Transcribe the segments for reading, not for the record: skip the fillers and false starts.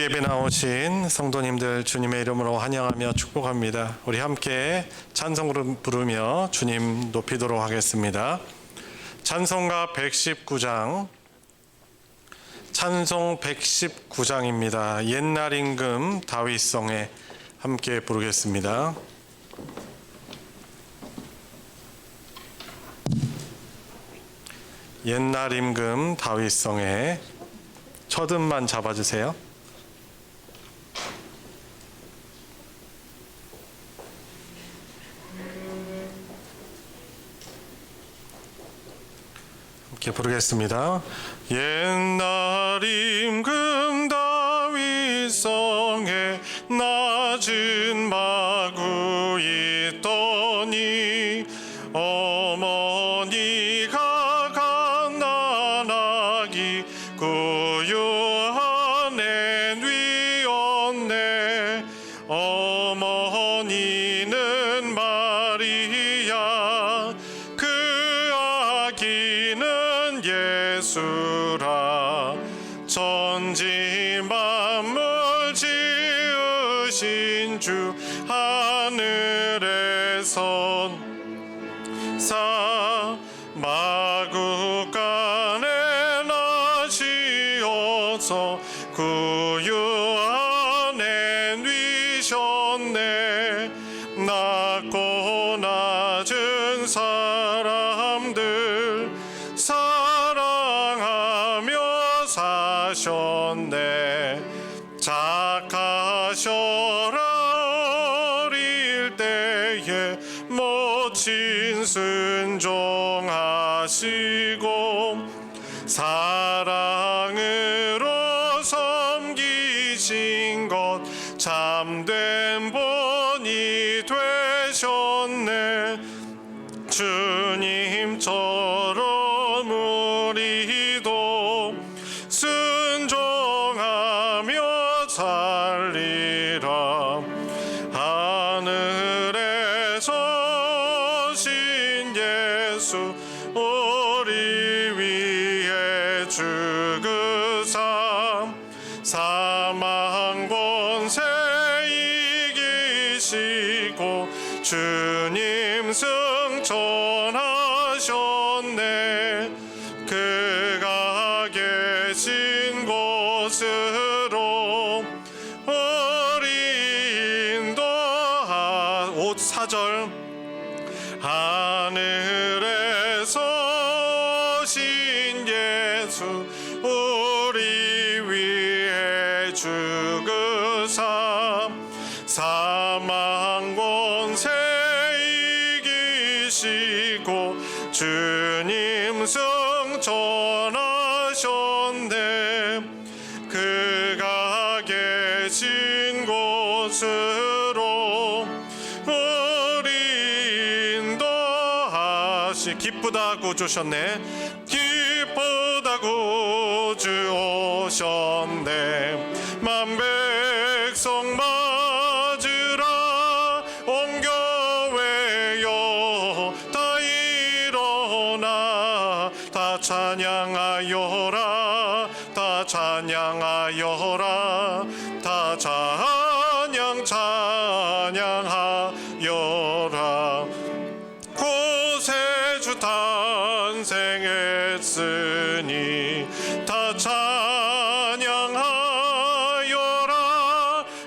예배 나오신 성도님들 주님의 이름으로 환영하며 축복합니다. 우리 함께 찬송 부르며 주님 높이도록 하겠습니다. 찬송가 119장, 찬송 119장입니다. 옛날 임금 다윗성에 함께 부르겠습니다. 옛날 임금 다윗성에 첫 음만 잡아주세요. 함께 부르겠습니다. 옛날 임금 다윗성에 낮은 마구 있더니 어머니가 갓난아기 구유한 애 뉘었네. 어머니는 마리아, 그 아기는 예수라. 천지 만물 지으신 주 하늘에선 마구간에 나시어서 구유한 애 뉘셨네. 낮고 낮은 사람들 사랑하며 사셨네. 착하셔라 어릴 때에 모친 순종하시고 사랑으로 섬기신 것 참된 본이 되셨네. 주님처럼 우리도 순종하며 살리라. 하늘에서 오신 예수 우리 위해 죽으사 사망 권세 이기시고 주님 승천하셨네. 그가 계신 곳으로 우리 인도하 4절 하늘에서 오신 예수 우리 위해 죽으사 사망 권세 이기시고 주님 승천하셨네. 그가 계신 곳으로 우리 인도하시. 기쁘다고 주셨네. 기쁘다고 주오셨네. 만 백성 맞으라 온 교회여 다 일어나 다 찬양하여라. 다 찬양하여라. 다 찬양하여라. 구세주 탄생했으니 다 찬양하여라.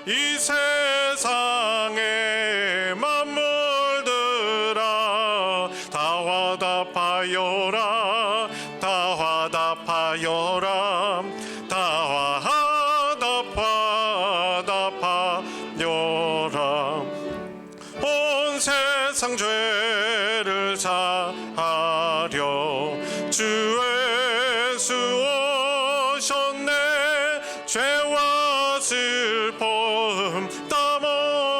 이 세상의 만물들아 다 화답하여라. 다 화답하여라. 다 화답하여라. 온 세상 죄를 사하려 주 예수 오셨네. 죄와 슬픔 다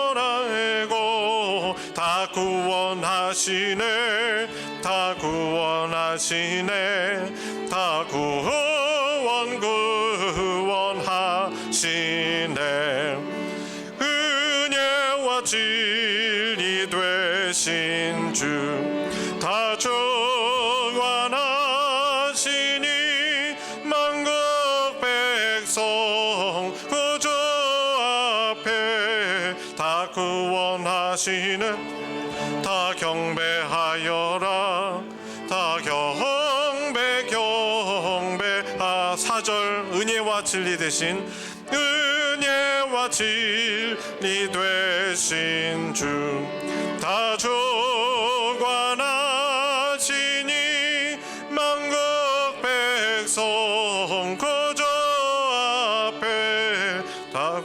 몰아내고 다 구원하시네. 다 구원하시네. 다 구원하시네. 은혜와 진리 되신 주 다 정환하시니 만국 백성 구주 구원하시는 다 경배하여라. 다 경배 경배하. 4절 은혜와 진리 되신 은혜와 진리 되신 주 다 주관하시니 만국 백성 거저 앞에 다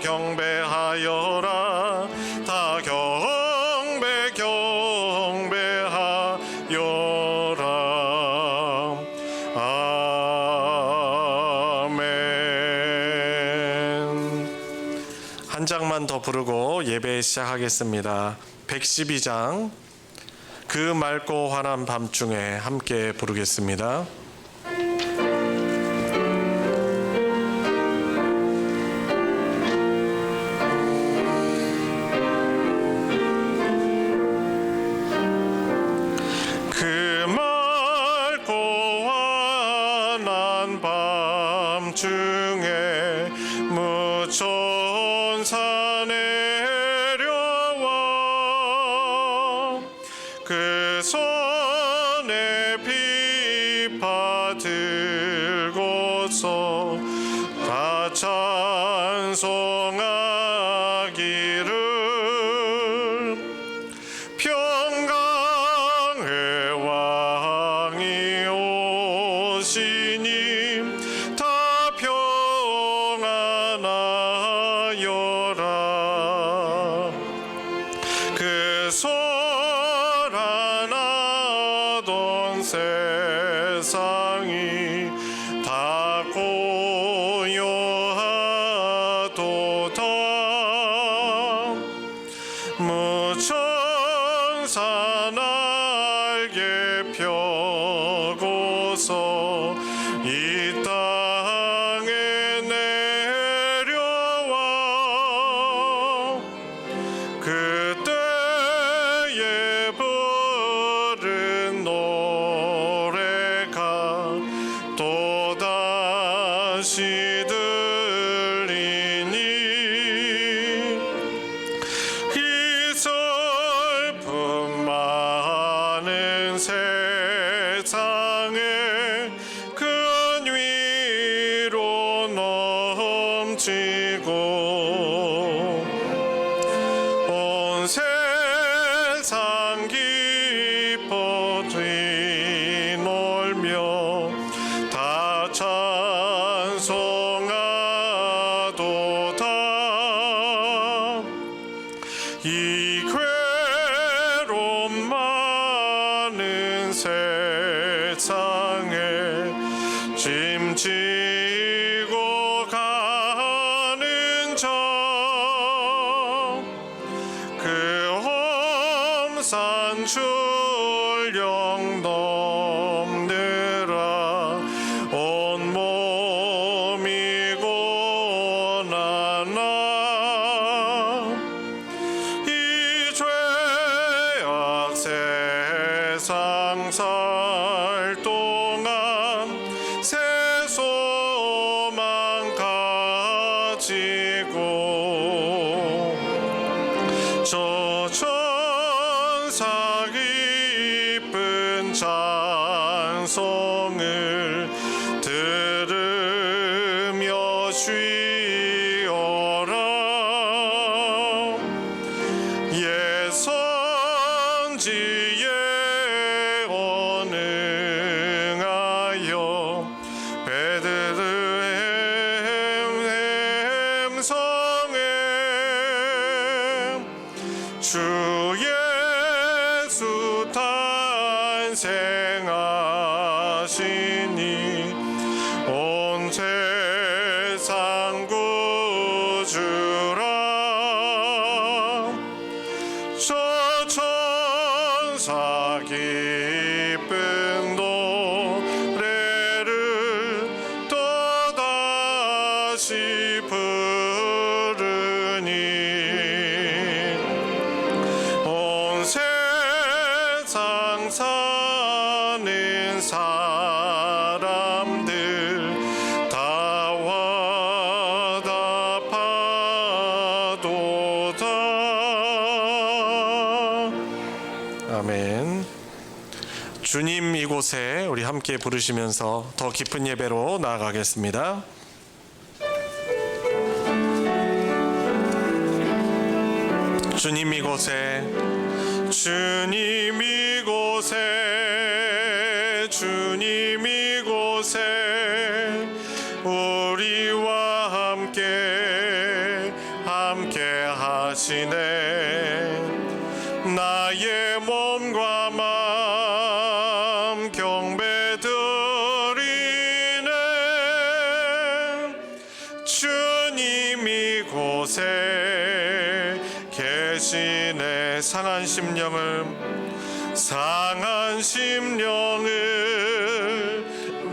경배하여라. 다 경배 경배하여라. 아멘. 한 장만 더 부르고 예배 시작하겠습니다. 112장 그 맑고 환한 밤중에 함께 부르겠습니다. 그 맑고 환한 밤중에 무천사 내려와 그 손에 비파 들고서 다 찬송하기를 평강의 왕이 오시니 다 평안하여라. 그 소란하던 세상이 다 고요하도다. 무천사 날개 펴고서 이 땅에 내려와 그때에 부른 노래가 또다시 들리니 이 슬픔 많은 세상에 큰 위로 넘치고 온 세상 기뻐 뛰놀며 다 찬송하도다. 이 괴로움 많은 세상에 짐지고 가는 자 그 험산 출령 넘느라 온몸이 고난아 이 죄악 세상 살 동안 새 소망 가지고 저 천사 기쁜 찬송을 들으며 쉬어라. 예선지에 언응하여 베들레헴 성에 주 예수 탄생하시니 온 세상 구주라. 저 천사 기쁜 노래를 또다시 부르니 온 세상 사는 사람들 다 와답하리라. 아멘. 주님 이곳에 우리 함께 부르시면서 더 깊은 예배로 나아가겠습니다. 주님 이곳에, 주님 이곳에, 주님 이곳에 우리와 함께 하시네. 나의 몸과 마음 경배드리네. 주님 이곳에 계시네. 상한 심령을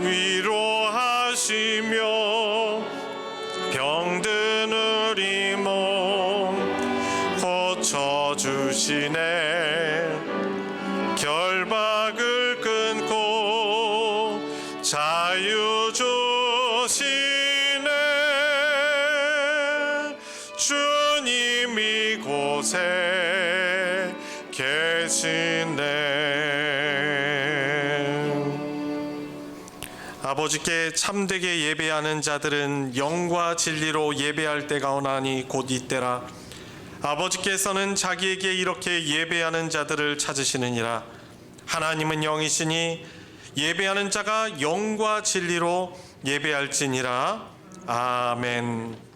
위로하시며 병든 우리 몸 고쳐주시네. 결박을 끊고 자유 주시네. 주님 이곳에 계시네. 아버지께 참되게 예배하는 자들은 영과 진리로 예배할 때가 오나니 곧 이때라. 아버지께서는 자기에게 이렇게 예배하는 자들을 찾으시느니라. 하나님은 영이시니 예배하는 자가 영과 진리로 예배할지니라. 아멘.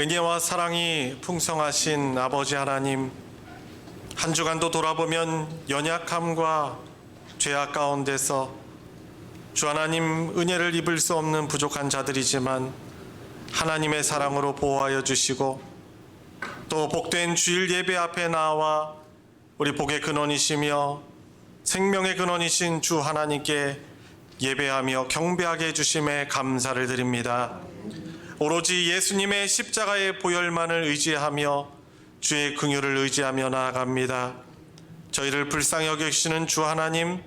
은혜와 사랑이 풍성하신 아버지 하나님, 한 주간도 돌아보면 연약함과 죄악 가운데서 주 하나님 은혜를 입을 수 없는 부족한 자들이지만 하나님의 사랑으로 보호하여 주시고 또 복된 주일 예배 앞에 나와 우리 복의 근원이시며 생명의 근원이신 주 하나님께 예배하며 경배하게 해주심에 감사를 드립니다. 오로지 예수님의 십자가의 보혈만을 의지하며 주의 긍휼을 의지하며 나아갑니다. 저희를 불쌍히 여기시는 주 하나님,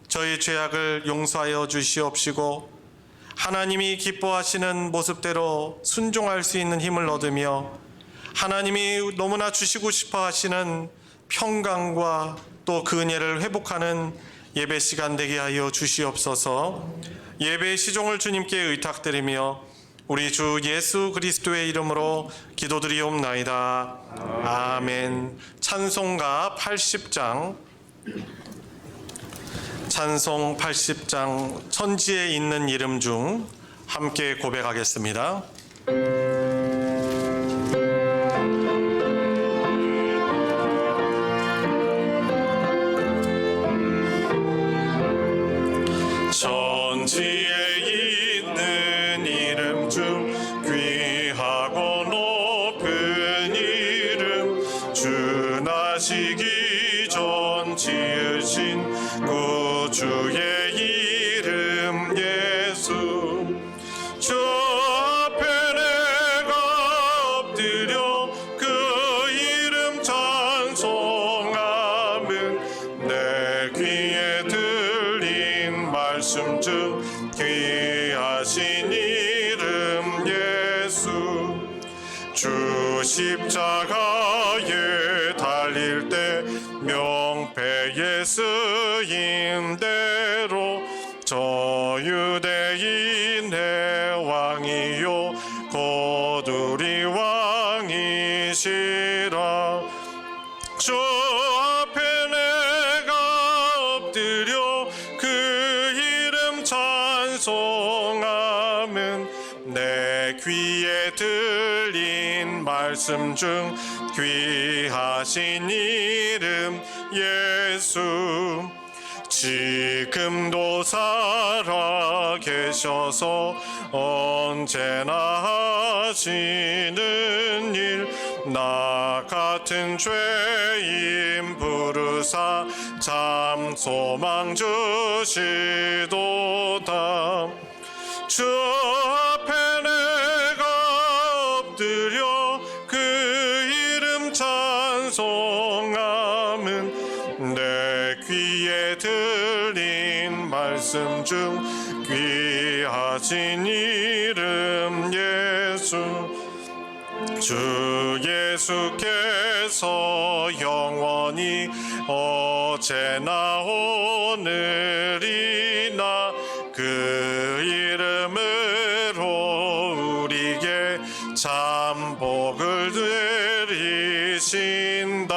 저희 죄악을 용서하여 주시옵시고 하나님이 기뻐하시는 모습대로 순종할 수 있는 힘을 얻으며 하나님이 너무나 주시고 싶어 하시는 평강과 또 그 은혜를 회복하는 예배 시간 되게 하여 주시옵소서. 예배의 시종을 주님께 의탁드리며 우리 주 예수 그리스도의 이름으로 기도드리옵나이다. 아멘. 찬송가 80장, 찬송 80장 천지에 있는 이름 중 함께 고백하겠습니다. 천지에 있는 이름 중 귀하고 높은 이름, 주 나시기 전 지으신 구주의 이름 예수. 주 앞에 내가 엎드려 그 이름 찬송함은 내 귀에 들린 말씀 중 귀하신 이름 예수. 주 십자가에 달릴 때 명패에 쓰인 대로 저 유대인의 왕이요 곧 우리 왕이시라. 주 앞에 내가 엎드려 그 이름 찬송함은 내 귀에 들린 말씀 중 귀하신 이름 예수 지금도 살아 계셔서 언제나 하시는 일 나 같은 죄인 부르사 참 소망 주시도다 주 앞에 내가 엎드려 그 이름 찬송함은 내 귀에 들린 말씀 중 귀하신 이름 예수 주 예수께서 영원히 어제나 오늘이나 그 이름으로 우리에게 참 복을 내리신다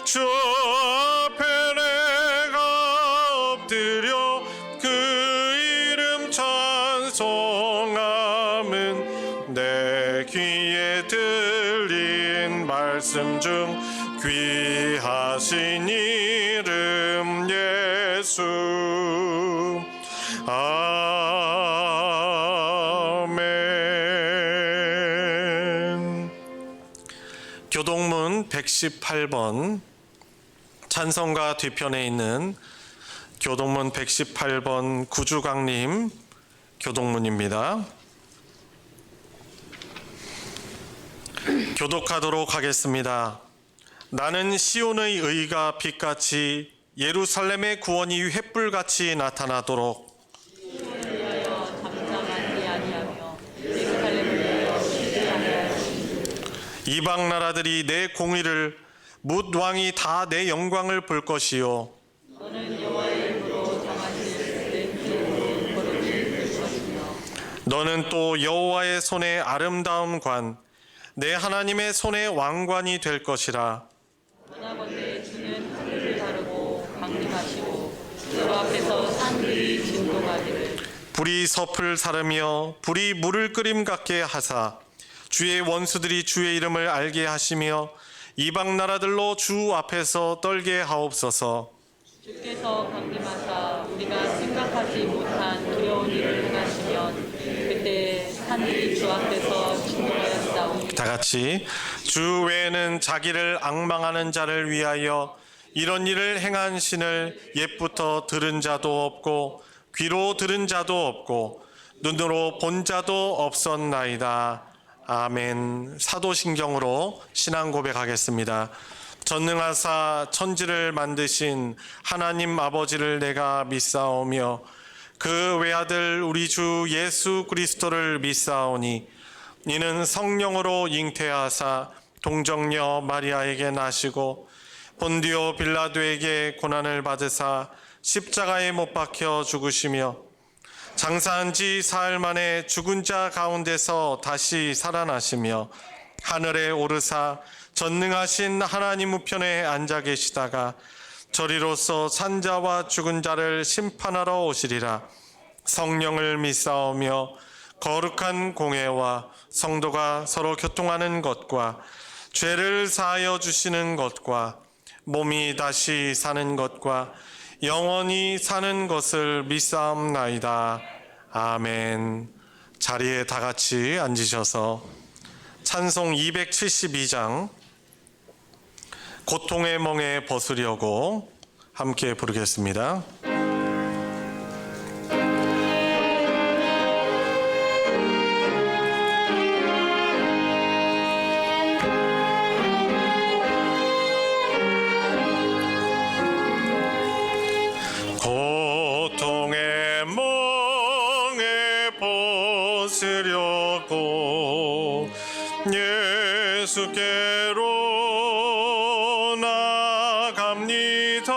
주 앞에 내가 엎드려 그 이름 찬송함은 내 귀에 들린 말씀 중 귀하신 이름 예수 아멘. 교동문 118번 찬송가 뒤편에 있는 교동문 118번 구주강림 교동문입니다. 교독하도록 하겠습니다. 나는 시온의 의가 빛같이 예루살렘의 구원이 횃불같이 나타나도록 이방 나라들이 내 공의를 뭇 왕이 다 내 영광을 볼 것이요 너는 여호와의 이름으로 정하실 내 기업으로 거룩히 것이며 너는 또 여호와의 손의 아름다운 관 내 하나님의 손의 왕관이 될 것이라 원하건대 주는 하늘을 가르고 강림하시고 주 앞에서 산들이 진동하기를 불이 섭을 사르며 불이 물을 끓임 같게 하사 주의 원수들이 주의 이름을 알게 하시며 이방 나라들로 주 앞에서 떨게 하옵소서. 주께서 강림하사 우리가 생각하지 못한 두려운 일을 행하시면 그때 하늘이 주 앞에서 진동하였사오니 다 같이 주 외에는 자기를 앙망하는 자를 위하여 이런 일을 행한 신을 옛부터 들은 자도 없고 귀로 들은 자도 없고 눈으로 본 자도 없었나이다. 아멘. 사도신경으로 신앙 고백하겠습니다. 전능하사 천지를 만드신 하나님 아버지를 내가 믿사오며 그 외아들 우리 주 예수 그리스도를 믿사오니 이는 성령으로 잉태하사 동정녀 마리아에게 나시고 본디오 빌라도에게 고난을 받으사 십자가에 못 박혀 죽으시며 장사한 지 사흘 만에 죽은 자 가운데서 다시 살아나시며 하늘에 오르사 전능하신 하나님 우편에 앉아 계시다가 저리로서 산자와 죽은 자를 심판하러 오시리라. 성령을 믿사오며 거룩한 공회와 성도가 서로 교통하는 것과 죄를 사하여 주시는 것과 몸이 다시 사는 것과 영원히 사는 것을 믿사옵나이다. 아멘. 자리에 다 같이 앉으셔서 찬송 272장 고통의 멍에 벗으려고 함께 부르겠습니다. 고통의 멍에 벗으려고 예수께로 나갑니다.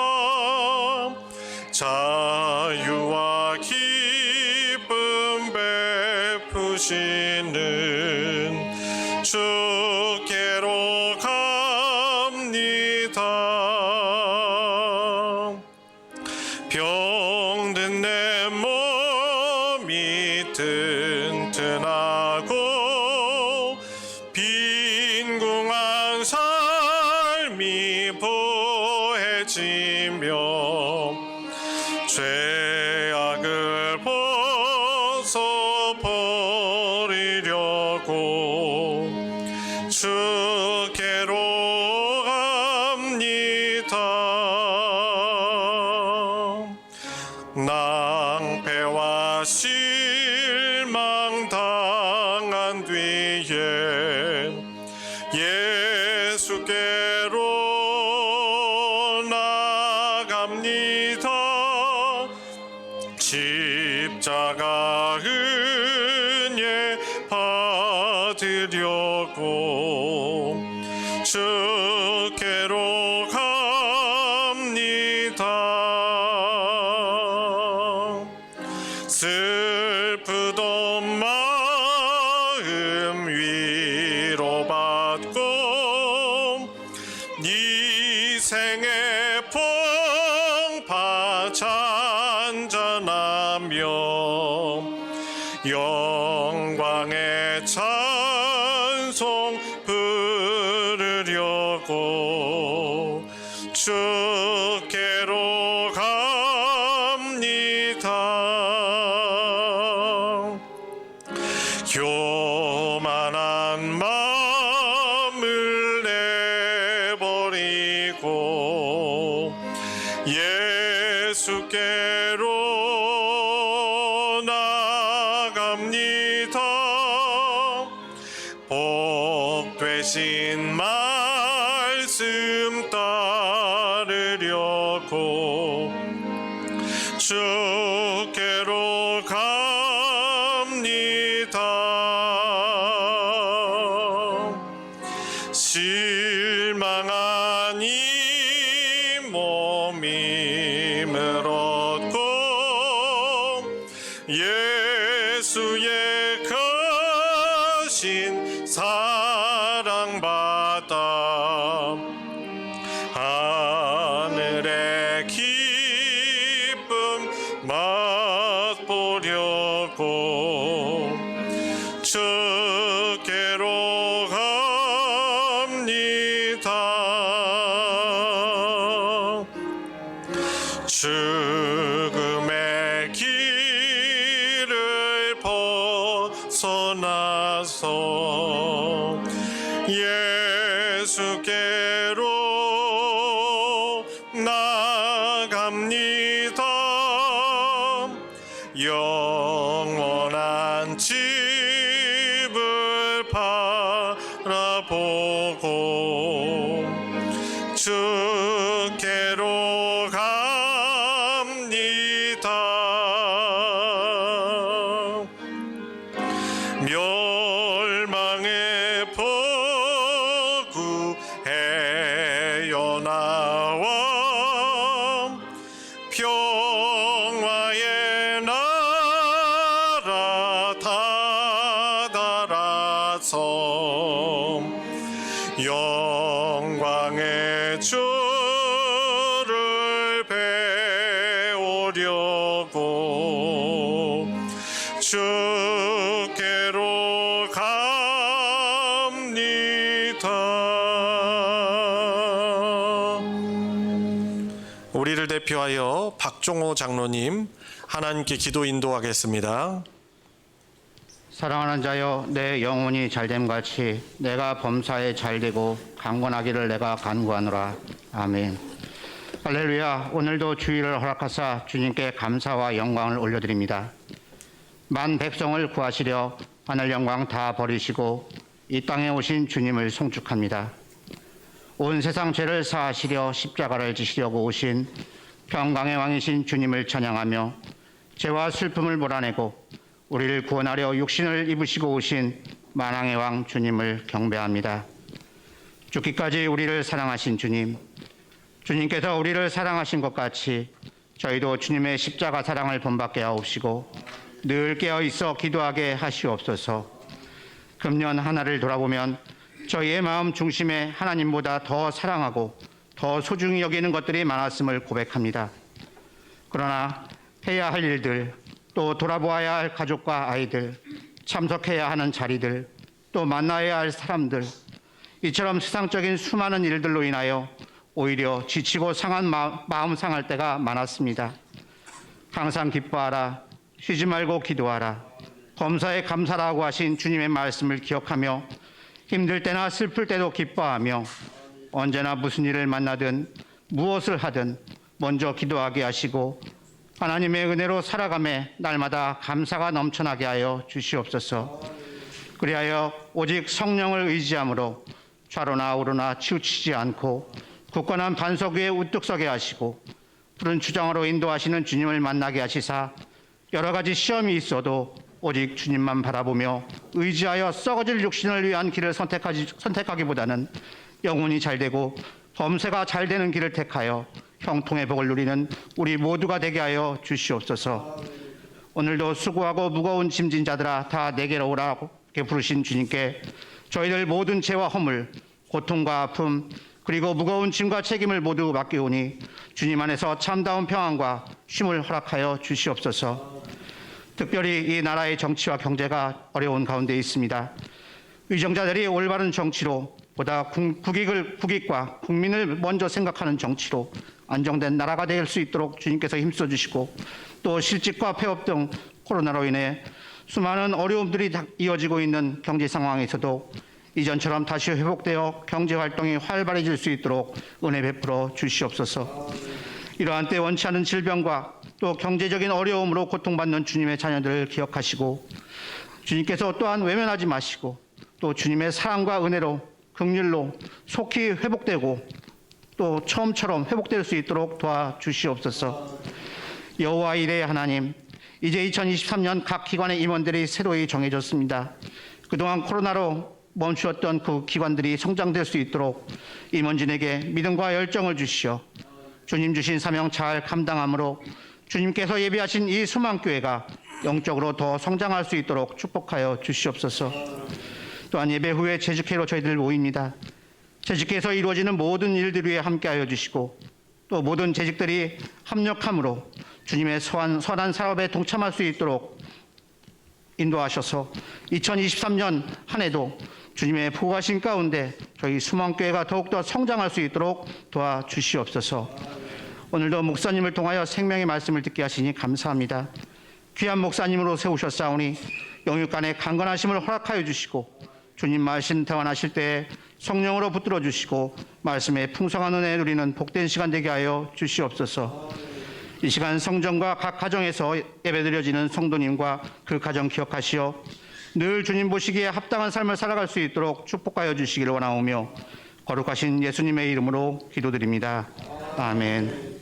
자유와 기쁨 베푸시는 주께로 갑니다. 병든 내 몸이 든 튼튼하고 빈궁한 삶이 보해지며 죄악을 벗어버리려고 주께로 갑니다. 낭패와 실망 당한 뒤에 예수께로 나갑니다. 십자가 은혜 받으려고 주께로 갑니다. 슬프던 마음 위로받고 이 생의 풍파 잔잔하며 영광의 찬송 부르려고 주께로 갑니다. 교만한 마음을 내버리고 예수께로 나갑니다. 복 되신 말씀 따르려고 주께로 갑니다. 실망한 이 몸 힘을 얻고 예수의 크신 사랑받아 하늘의 기쁨 맛보려고 주께로 갑니다. 죽음의 길을 벗어나서 예수께로 나갑니다. 영원한 집을 바라보고 주께로 갑니다. 멸망의 포구에어 나와 평화의 나라 다다라서 영광의 주를 배우려고 주께로 갑니다. 우리를 대표하여 박종호 장로님 하나님께 기도 인도하겠습니다. 사랑하는 자여, 내 영혼이 잘됨같이 내가 범사에 잘되고 강건하기를 내가 간구하노라. 아멘. 할렐루야. 오늘도 주의를 허락하사 주님께 감사와 영광을 올려드립니다. 만 백성을 구하시려 하늘 영광 다 버리시고 이 땅에 오신 주님을 송축합니다. 온 세상 죄를 사하시려 십자가를 지시려고 오신 평강의 왕이신 주님을 찬양하며 죄와 슬픔을 몰아내고 우리를 구원하려 육신을 입으시고 오신 만왕의 왕 주님을 경배합니다. 죽기까지 우리를 사랑하신 주님, 주님께서 우리를 사랑하신 것 같이 저희도 주님의 십자가 사랑을 본받게 하옵시고 늘 깨어있어 기도하게 하시옵소서. 금년 하나를 돌아보면 저희의 마음 중심에 하나님보다 더 사랑하고 더 소중히 여기는 것들이 많았음을 고백합니다. 그러나 해야 할 일들, 또 돌아보아야 할 가족과 아이들, 참석해야 하는 자리들, 또 만나야 할 사람들, 이처럼 세상적인 수많은 일들로 인하여 오히려 지치고 상한 마음 상할 때가 많았습니다. 항상 기뻐하라, 쉬지 말고 기도하라, 범사에 감사라고 하신 주님의 말씀을 기억하며 힘들 때나 슬플 때도 기뻐하며 언제나 무슨 일을 만나든 무엇을 하든 먼저 기도하게 하시고 하나님의 은혜로 살아가며 날마다 감사가 넘쳐나게 하여 주시옵소서. 그리하여 오직 성령을 의지함으로 좌로나 우로나 치우치지 않고 굳건한 반석 위에 우뚝 서게 하시고 푸른 추장으로 인도하시는 주님을 만나게 하시사 여러 가지 시험이 있어도 오직 주님만 바라보며 의지하여 썩어질 육신을 위한 길을 선택하기보다는 영혼이 잘되고 범세가 잘되는 길을 택하여 형통의 복을 누리는 우리 모두가 되게 하여 주시옵소서. 오늘도 수고하고 무거운 짐진 자들아 다 내게로 오라고 부르신 주님께 저희들 모든 죄와 허물, 고통과 아픔, 그리고 무거운 짐과 책임을 모두 맡기오니 주님 안에서 참다운 평안과 쉼을 허락하여 주시옵소서. 특별히 이 나라의 정치와 경제가 어려운 가운데 있습니다. 위정자들이 올바른 정치로 보다 국익과 국민을 먼저 생각하는 정치로 안정된 나라가 될 수 있도록 주님께서 힘써 주시고 또 실직과 폐업 등 코로나로 인해 수많은 어려움들이 이어지고 있는 경제 상황에서도 이전처럼 다시 회복되어 경제 활동이 활발해질 수 있도록 은혜 베풀어 주시옵소서. 이러한 때 원치 않은 질병과 또 경제적인 어려움으로 고통받는 주님의 자녀들을 기억하시고 주님께서 또한 외면하지 마시고 또 주님의 사랑과 은혜로 긍휼로 속히 회복되고 또 처음처럼 회복될 수 있도록 도와주시옵소서. 여호와 이레의 하나님, 이제 2023년 각 기관의 임원들이 새로이 정해졌습니다. 그동안 코로나로 멈추었던 그 기관들이 성장될 수 있도록 임원진에게 믿음과 열정을 주시어 주님 주신 사명 잘 감당함으로 주님께서 예비하신 이 수망교회가 영적으로 더 성장할 수 있도록 축복하여 주시옵소서. 또한 예배 후에 재직회로 저희들 모입니다. 재직회에서 이루어지는 모든 일들 위에 함께하여 주시고 또 모든 재직들이 합력함으로 주님의 선한 사업에 동참할 수 있도록 인도하셔서 2023년 한 해도 주님의 보호하신 가운데 저희 수망교회가 더욱더 성장할 수 있도록 도와주시옵소서. 오늘도 목사님을 통하여 생명의 말씀을 듣게 하시니 감사합니다. 귀한 목사님으로 세우셨사오니 영육간의 강건하심을 허락하여 주시고 주님 말씀 대환하실 때에 성령으로 붙들어 주시고 말씀에 풍성한 은혜 누리는 복된 시간 되게 하여 주시옵소서. 이 시간 성전과 각 가정에서 예배드려지는 성도님과 그 가정 기억하시어 늘 주님 보시기에 합당한 삶을 살아갈 수 있도록 축복하여 주시기를 원하오며 거룩하신 예수님의 이름으로 기도드립니다. 아멘.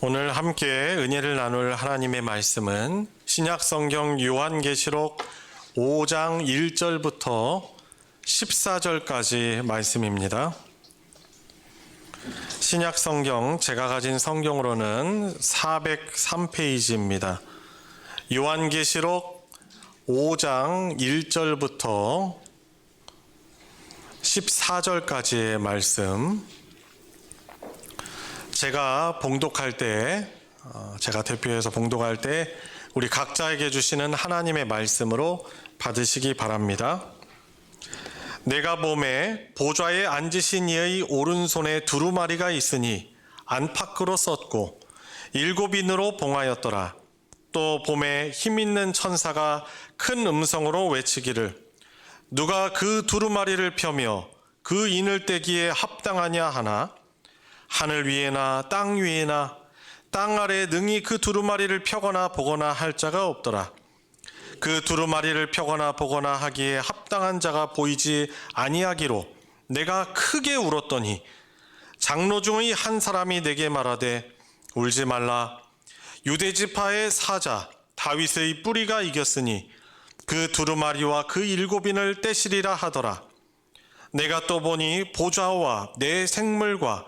오늘 함께 은혜를 나눌 하나님의 말씀은 신약성경 요한계시록 5장 1절부터 14절까지 말씀입니다. 신약성경 제가 가진 성경으로는 403페이지입니다. 요한계시록 5장 1절부터 14절까지의 말씀, 제가 봉독할 때, 제가 대표해서 봉독할 때 우리 각자에게 주시는 하나님의 말씀으로 받으시기 바랍니다. 내가 보매 보좌에 앉으신 이의 오른손에 두루마리가 있으니 안팎으로 썼고 7인으로 봉하였더라. 또 보매 힘있는 천사가 큰 음성으로 외치기를 누가 그 두루마리를 펴며 그 인을 떼기에 합당하냐 하나 하늘 위에나 땅 위에나 땅 아래 능히 그 두루마리를 펴거나 보거나 할 자가 없더라. 그 두루마리를 펴거나 보거나 하기에 합당한 자가 보이지 아니하기로 내가 크게 울었더니 장로 중의 한 사람이 내게 말하되 울지 말라. 유대 지파의 사자 다윗의 뿌리가 이겼으니 그 두루마리와 그 일곱인을 떼시리라 하더라. 내가 또 보니 보좌와 내 생물과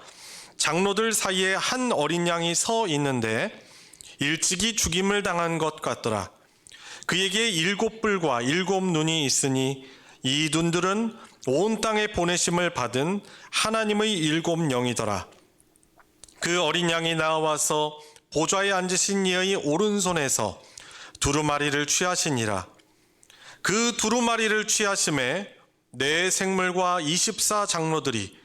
장로들 사이에 한 어린 양이 서 있는데 일찍이 죽임을 당한 것 같더라. 그에게 일곱 뿔과 일곱 눈이 있으니 이 눈들은 온 땅에 보내심을 받은 하나님의 일곱 영이더라. 그 어린 양이 나와서 보좌에 앉으신 이의 오른손에서 두루마리를 취하시니라. 그 두루마리를 취하심에 내 생물과 24 장로들이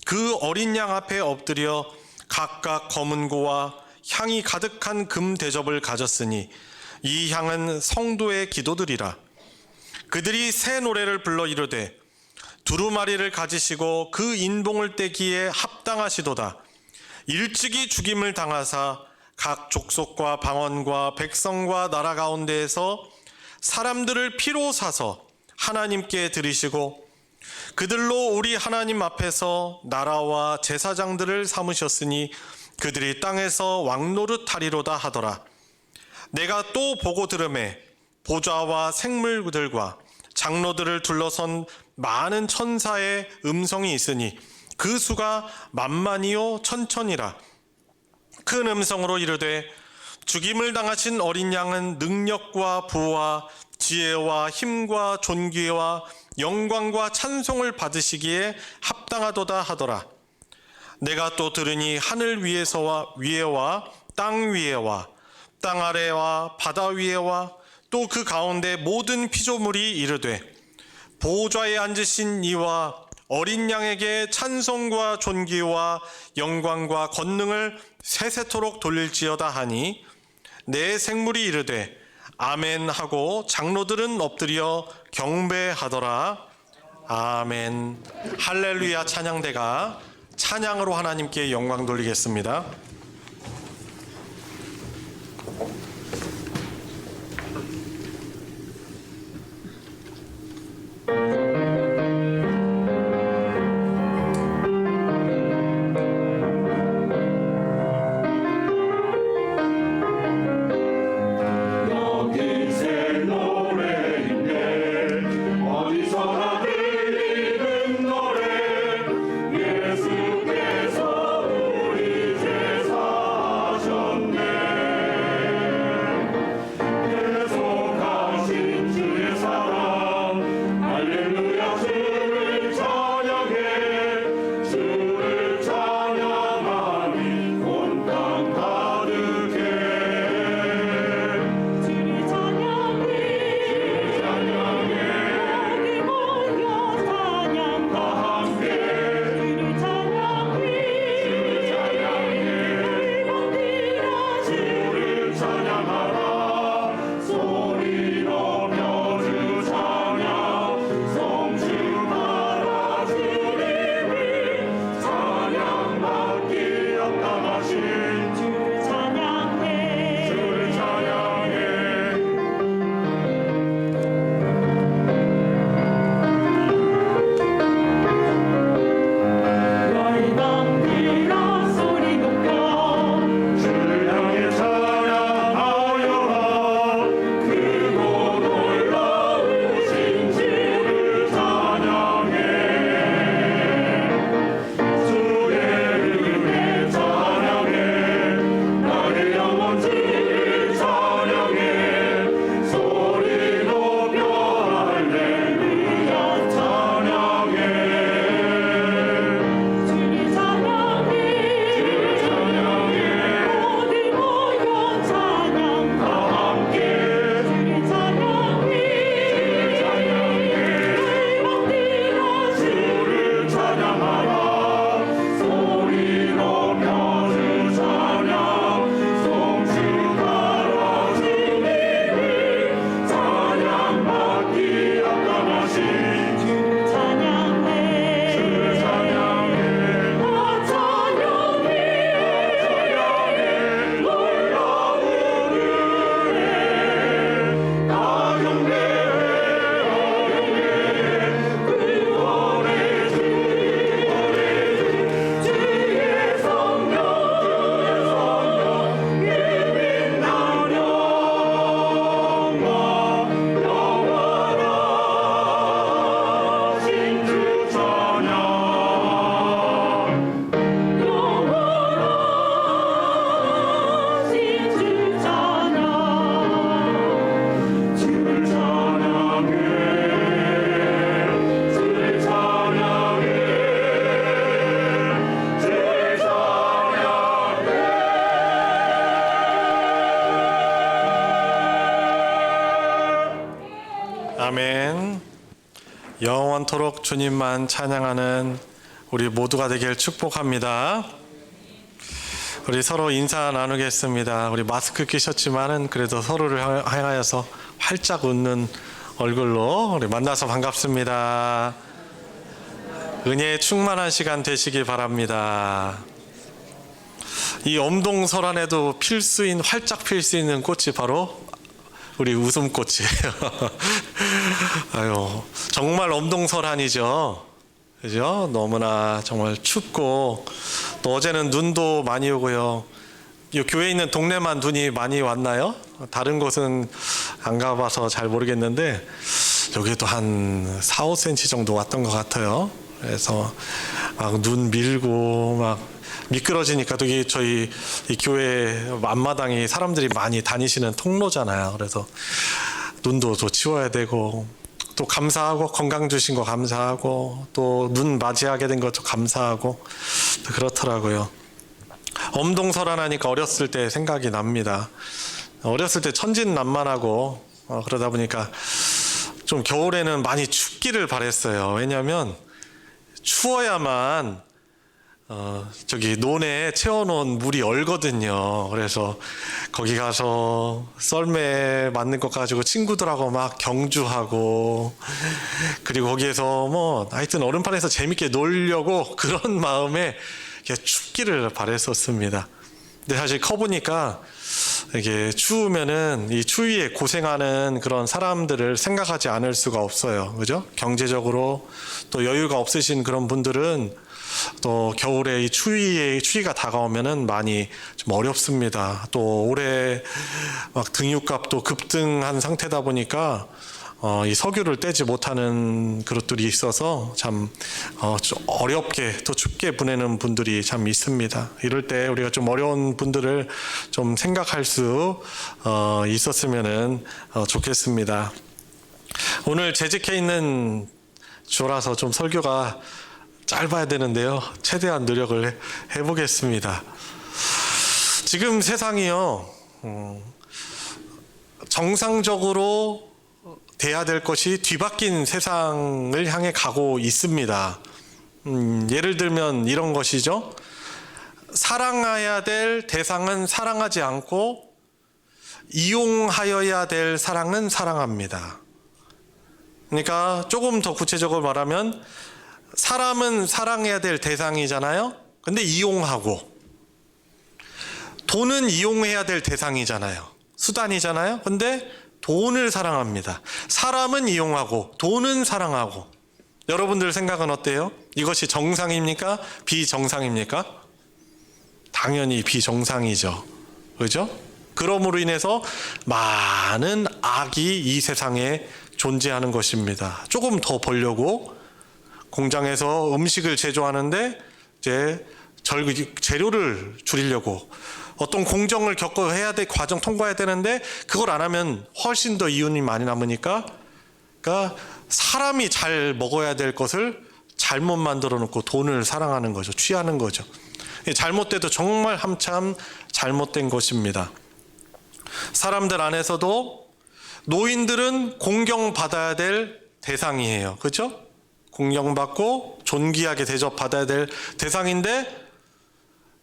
그 어린 양 앞에 엎드려 각각 검은 고와 향이 가득한 금 대접을 가졌으니 이 향은 성도의 기도들이라. 그들이 새 노래를 불러 이르되 두루마리를 가지시고 그 인봉을 떼기에 합당하시도다. 일찍이 죽임을 당하사 각 족속과 방언과 백성과 나라 가운데에서 사람들을 피로 사서 하나님께 드리시고 그들로 우리 하나님 앞에서 나라와 제사장들을 삼으셨으니 그들이 땅에서 왕노릇 하리로다 하더라. 내가 또 보고 들음에 보좌와 생물들과 장로들을 둘러선 많은 천사의 음성이 있으니 그 수가 만만이요 천천이라. 큰 음성으로 이르되 죽임을 당하신 어린 양은 능력과 부와 지혜와 힘과 존귀와 영광과 찬송을 받으시기에 합당하도다 하더라. 내가 또 들으니 하늘 위에와 땅 위에와 땅 아래와 바다 위에와 또 그 가운데 모든 피조물이 이르되 보좌에 앉으신 이와 어린 양에게 찬송과 존귀와 영광과 권능을 세세토록 돌릴지어다 하니 내 생물이 이르되 아멘 하고 장로들은 엎드려 경배하더라. 아멘. 할렐루야. 찬양대가 찬양으로 하나님께 영광 돌리겠습니다. 예수께서 우리 제사 아멘. 영원토록 주님만 찬양하는 우리 모두가 되길 축복합니다. 우리 서로 인사 나누겠습니다. 우리 마스크 끼셨지만은 그래도 서로를 향하여서 활짝 웃는 얼굴로 우리 만나서 반갑습니다. 은혜에 충만한 시간 되시길 바랍니다. 이 엄동설안에도 활짝 필 수 있는 꽃이 바로 우리 웃음꽃이에요. 아유, 정말 엄동설안이죠. 그죠? 너무나 정말 춥고, 또 어제는 눈도 많이 오고요. 이 교회에 있는 동네만 눈이 많이 왔나요? 다른 곳은 안 가봐서 잘 모르겠는데, 여기도 한 4, 5cm 정도 왔던 것 같아요. 그래서 막 눈 밀고 막 미끄러지니까 저희 이 교회 앞마당이 사람들이 많이 다니시는 통로잖아요. 그래서 눈도 또 치워야 되고, 또 감사하고, 건강 주신 거 감사하고, 또 눈 맞이하게 된 것도 감사하고, 그렇더라고요. 엄동설안하니까 어렸을 때 생각이 납니다. 어렸을 때 천진난만하고 그러다 보니까 좀 겨울에는 많이 춥기를 바랬어요. 왜냐하면 추워야만 논에 채워놓은 물이 얼거든요. 그래서 거기 가서 썰매 맞는 것 가지고 친구들하고 막 경주하고, 그리고 거기에서 하여튼 얼음판에서 재밌게 놀려고 그런 마음에 춥기를 바랬었습니다. 근데 사실 커보니까 이게 추우면은 이 추위에 고생하는 그런 사람들을 생각하지 않을 수가 없어요. 그죠? 경제적으로 또 여유가 없으신 그런 분들은 또 겨울에 이 추위가 다가오면은 많이 좀 어렵습니다. 또 올해 막 등유값도 급등한 상태다 보니까 이 석유를 떼지 못하는 그릇들이 있어서 참 좀 어렵게 또 춥게 보내는 분들이 참 있습니다. 이럴 때 우리가 좀 어려운 분들을 좀 생각할 수 있었으면은 좋겠습니다. 오늘 재직해 있는 주라서 좀 설교가 짧아야 되는데요. 최대한 노력을 해보겠습니다. 지금 세상이요, 정상적으로 돼야 될 것이 뒤바뀐 세상을 향해 가고 있습니다. 예를 들면 이런 것이죠. 사랑해야 될 대상은 사랑하지 않고 이용하여야 될 사랑은 사랑합니다. 그러니까 조금 더 구체적으로 말하면 사람은 사랑해야 될 대상이잖아요. 근데 이용하고, 돈은 이용해야 될 대상이잖아요. 수단이잖아요. 근데 돈을 사랑합니다. 사람은 이용하고 돈은 사랑하고. 여러분들 생각은 어때요? 이것이 정상입니까? 비정상입니까? 당연히 비정상이죠. 그죠? 그러므로 인해서 많은 악이 이 세상에 존재하는 것입니다. 조금 더 벌려고 공장에서 음식을 제조하는데 이제 재료를 줄이려고 어떤 공정을 과정 통과해야 되는데 그걸 안 하면 훨씬 더 이윤이 많이 남으니까, 그러니까 사람이 잘 먹어야 될 것을 잘못 만들어 놓고 돈을 사랑하는 거죠. 취하는 거죠. 잘못돼도 정말 한참 잘못된 것입니다. 사람들 안에서도 노인들은 공경받아야 될 대상이에요. 그렇죠? 공경받고 존귀하게 대접받아야 될 대상인데,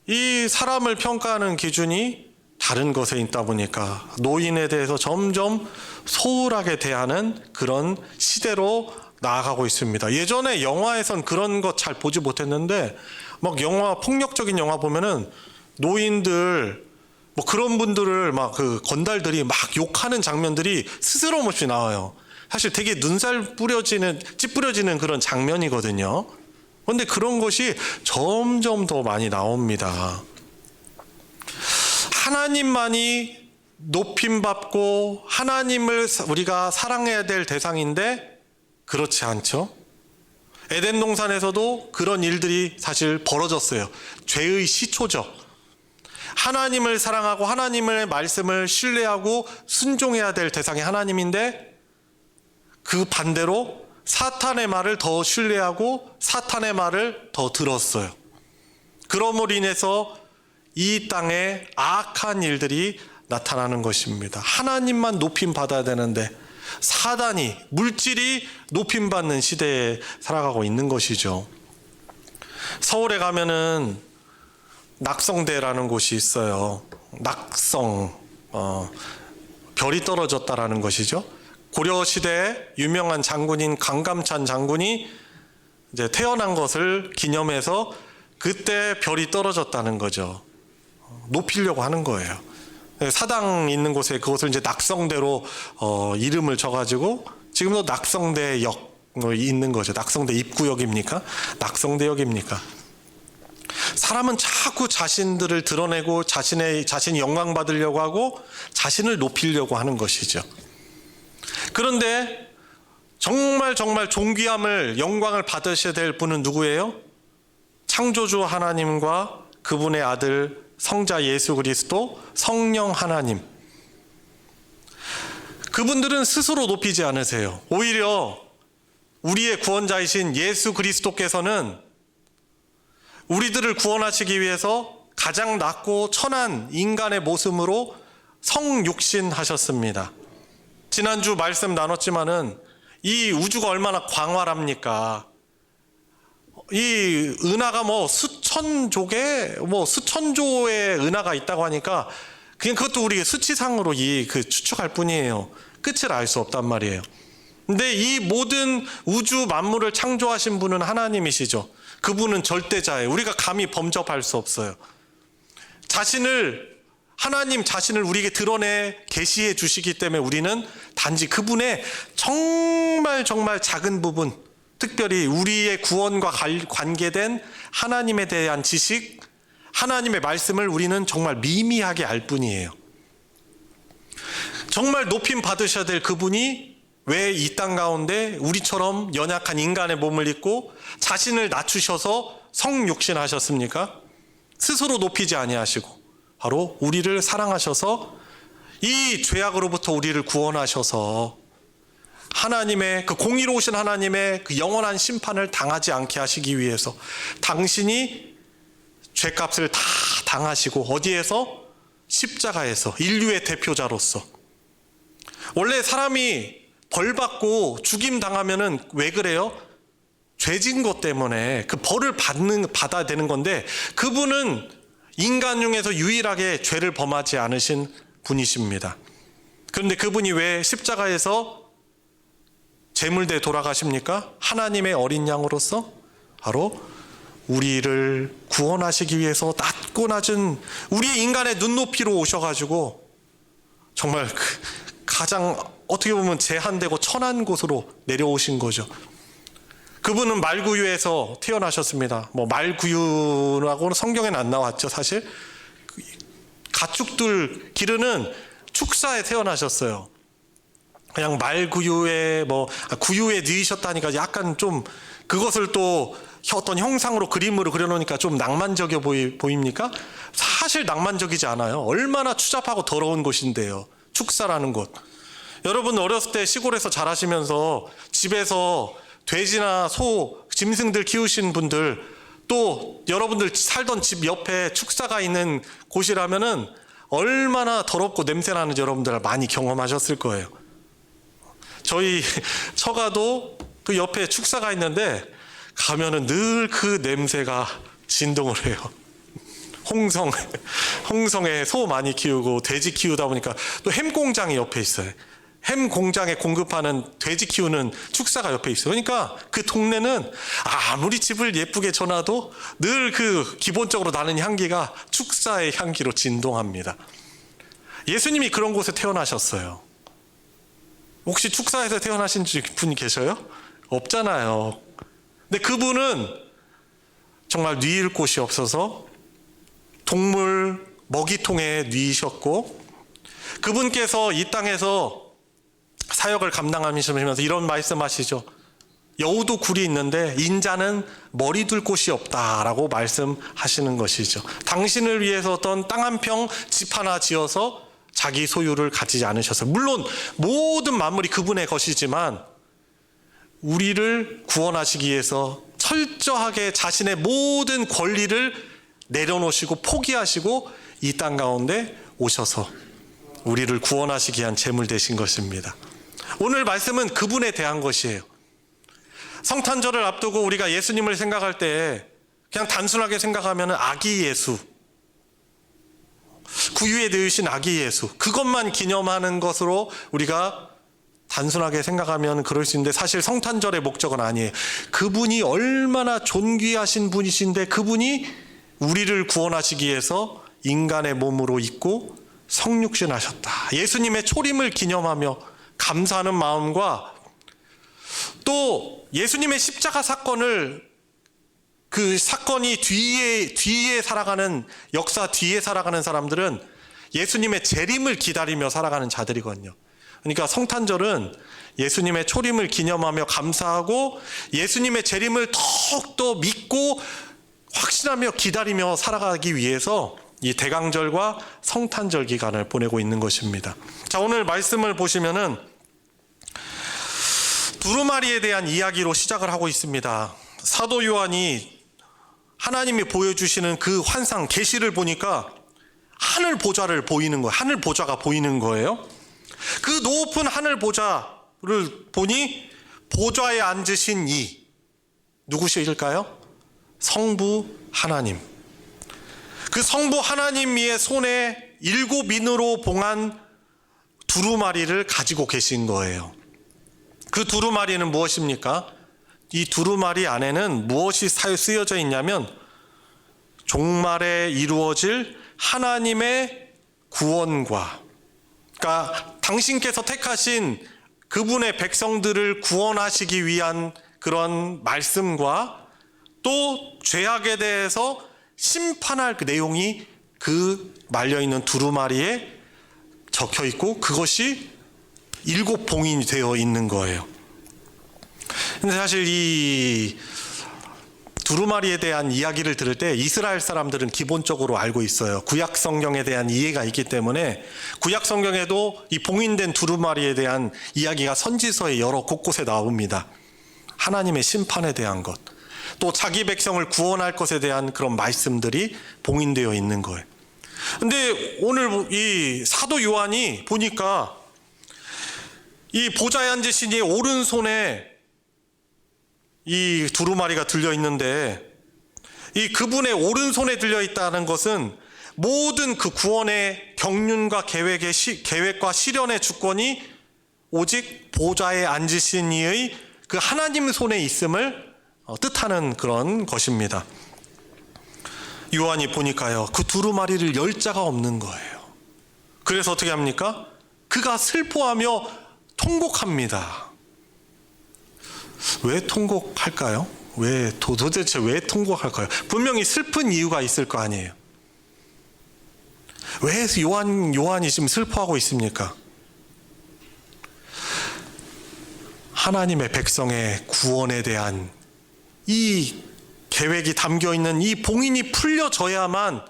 이 사람을 평가하는 기준이 다른 것에 있다 보니까 노인에 대해서 점점 소홀하게 대하는 그런 시대로 나아가고 있습니다. 예전에 영화에선 그런 것 잘 보지 못했는데, 막 폭력적인 영화 보면은 노인들, 그런 분들을 건달들이 막 욕하는 장면들이 스스럼 없이 나와요. 사실 되게 눈살 찌푸려지는 그런 장면이거든요. 그런데 그런 것이 점점 더 많이 나옵니다. 하나님만이 높임받고 하나님을 우리가 사랑해야 될 대상인데 그렇지 않죠. 에덴 동산에서도 그런 일들이 사실 벌어졌어요. 죄의 시초죠. 하나님을 사랑하고 하나님의 말씀을 신뢰하고 순종해야 될 대상이 하나님인데, 그 반대로 사탄의 말을 더 신뢰하고 사탄의 말을 더 들었어요. 그러므로 인해서 이 땅에 악한 일들이 나타나는 것입니다. 하나님만 높임 받아야 되는데 사단이, 물질이 높임받는 시대에 살아가고 있는 것이죠. 서울에 가면은 낙성대라는 곳이 있어요. 낙성, 별이 떨어졌다라는 것이죠. 고려시대에 유명한 장군인 강감찬 장군이 이제 태어난 것을 기념해서 그때 별이 떨어졌다는 거죠. 높이려고 하는 거예요. 사당 있는 곳에 그것을 이제 낙성대로 이름을 줘가지고 지금도 낙성대역 있는 거죠. 낙성대 입구역입니까? 낙성대역입니까? 사람은 자꾸 자신들을 드러내고 자신이 영광 받으려고 하고 자신을 높이려고 하는 것이죠. 그런데 정말 존귀함을 영광을 받으셔야 될 분은 누구예요? 창조주 하나님과 그분의 아들 성자 예수 그리스도 성령 하나님. 그분들은 스스로 높이지 않으세요. 오히려 우리의 구원자이신 예수 그리스도께서는 우리들을 구원하시기 위해서 가장 낮고 천한 인간의 모습으로 성육신하셨습니다. 지난주 말씀 나눴지만은 이 우주가 얼마나 광활합니까? 이 은하가 수천조의 은하가 있다고 하니까 그냥 그것도 우리가 수치상으로 추측할 뿐이에요. 끝을 알 수 없단 말이에요. 근데 이 모든 우주 만물을 창조하신 분은 하나님이시죠. 그분은 절대자예요. 우리가 감히 범접할 수 없어요. 하나님 자신을 우리에게 드러내 계시해 주시기 때문에 우리는 단지 그분의 정말 작은 부분, 특별히 우리의 구원과 관계된 하나님에 대한 지식, 하나님의 말씀을 우리는 정말 미미하게 알 뿐이에요. 정말 높임 받으셔야 될 그분이 왜 이 땅 가운데 우리처럼 연약한 인간의 몸을 입고 자신을 낮추셔서 성육신하셨습니까? 스스로 높이지 아니하시고 바로 우리를 사랑하셔서 이 죄악으로부터 우리를 구원하셔서 하나님의 그 공의로우신 하나님의 그 영원한 심판을 당하지 않게 하시기 위해서 당신이 죄값을 다 당하시고 어디에서? 십자가에서 인류의 대표자로서. 원래 사람이 벌 받고 죽임 당하면은 왜 그래요? 죄진 것 때문에 그 벌을 받아야 되는 건데 그분은 인간 중에서 유일하게 죄를 범하지 않으신 분이십니다. 그런데 그분이 왜 십자가에서 제물대에 돌아가십니까? 하나님의 어린 양으로서 바로 우리를 구원하시기 위해서 낮고 낮은 우리의 인간의 눈높이로 오셔가지고 정말 가장 어떻게 보면 제한되고 천한 곳으로 내려오신 거죠. 그분은 말구유에서 태어나셨습니다. 말구유라고는 성경에는 안 나왔죠, 사실. 가축들 기르는 축사에 태어나셨어요. 그냥 말구유에 구유에 넣으셨다니까 약간 좀 그것을 또 어떤 형상으로 그림으로 그려놓으니까 좀 낭만적이어 보입니까? 사실 낭만적이지 않아요. 얼마나 추잡하고 더러운 곳인데요. 축사라는 곳. 여러분 어렸을 때 시골에서 자라시면서 집에서 돼지나 소, 짐승들 키우신 분들 또 여러분들 살던 집 옆에 축사가 있는 곳이라면은 얼마나 더럽고 냄새나는지 여러분들 많이 경험하셨을 거예요. 저희 처가도 그 옆에 축사가 있는데 가면은 늘 그 냄새가 진동을 해요. 홍성에 소 많이 키우고 돼지 키우다 보니까 또 햄 공장이 옆에 있어요. 햄 공장에 공급하는 돼지 키우는 축사가 옆에 있어요. 그러니까 그 동네는 아무리 집을 예쁘게 져놔도 늘 그 기본적으로 나는 향기가 축사의 향기로 진동합니다. 예수님이 그런 곳에 태어나셨어요. 혹시 축사에서 태어나신 분이 계셔요? 없잖아요. 근데 그분은 정말 뉘일 곳이 없어서 동물 먹이통에 뉘이셨고 그분께서 이 땅에서 사역을 감당하시면서 이런 말씀하시죠. 여우도 굴이 있는데 인자는 머리 둘 곳이 없다라고 말씀하시는 것이죠. 당신을 위해서 어떤 땅 한 평 집 하나 지어서 자기 소유를 가지지 않으셔서 물론 모든 만물이 그분의 것이지만 우리를 구원하시기 위해서 철저하게 자신의 모든 권리를 내려놓으시고 포기하시고 이 땅 가운데 오셔서 우리를 구원하시기 위한 제물 되신 것입니다. 오늘 말씀은 그분에 대한 것이에요. 성탄절을 앞두고 우리가 예수님을 생각할 때 그냥 단순하게 생각하면 아기 예수, 구유에 넣으신 아기 예수, 그것만 기념하는 것으로 우리가 단순하게 생각하면 그럴 수 있는데, 사실 성탄절의 목적은 아니에요. 그분이 얼마나 존귀하신 분이신데 그분이 우리를 구원하시기 위해서 인간의 몸으로 입고 성육신하셨다. 예수님의 초림을 기념하며 감사하는 마음과, 또 예수님의 십자가 사건을, 그 사건이 뒤에 살아가는, 역사 뒤에 살아가는 사람들은 예수님의 재림을 기다리며 살아가는 자들이거든요. 그러니까 성탄절은 예수님의 초림을 기념하며 감사하고 예수님의 재림을 더욱더 믿고 확신하며 기다리며 살아가기 위해서 이 대강절과 성탄절 기간을 보내고 있는 것입니다. 자, 오늘 말씀을 보시면은 두루마리에 대한 이야기로 시작을 하고 있습니다. 사도 요한이 하나님이 보여주시는 그 환상, 계시를 보니까 하늘 보좌를 보이는 거예요. 하늘 보좌가 보이는 거예요. 그 높은 하늘 보좌를 보니 보좌에 앉으신 이 누구실까요? 성부 하나님. 그 성부 하나님 위에 손에 7인으로 봉한 두루마리를 가지고 계신 거예요. 그 두루마리는 무엇입니까? 이 두루마리 안에는 무엇이 쓰여져 있냐면 종말에 이루어질 하나님의 구원과, 그러니까 당신께서 택하신 그분의 백성들을 구원하시기 위한 그런 말씀과, 또 죄악에 대해서 심판할 그 내용이 그 말려있는 두루마리에 적혀 있고, 그것이 7봉인이 되어 있는 거예요. 근데 사실 이 두루마리에 대한 이야기를 들을 때 이스라엘 사람들은 기본적으로 알고 있어요. 구약 성경에 대한 이해가 있기 때문에 구약 성경에도 이 봉인된 두루마리에 대한 이야기가 선지서의 여러 곳곳에 나옵니다. 하나님의 심판에 대한 것, 또 자기 백성을 구원할 것에 대한 그런 말씀들이 봉인되어 있는 거예요. 근데 오늘 이 사도 요한이 보니까 이 보좌에 앉으신 이 오른손에 이 두루마리가 들려 있는데, 이 그분의 오른손에 들려 있다는 것은 모든 그 구원의 경륜과 계획과 실현의 주권이 오직 보좌에 앉으신 이의 그 하나님 손에 있음을 뜻하는 그런 것입니다. 요한이 보니까요, 그 두루마리를 열 자가 없는 거예요. 그래서 어떻게 합니까? 그가 슬퍼하며 통곡합니다. 왜 통곡할까요? 도대체 왜 통곡할까요? 분명히 슬픈 이유가 있을 거 아니에요. 왜 요한이 지금 슬퍼하고 있습니까? 하나님의 백성의 구원에 대한 이 계획이 담겨 있는 이 봉인이 풀려져야만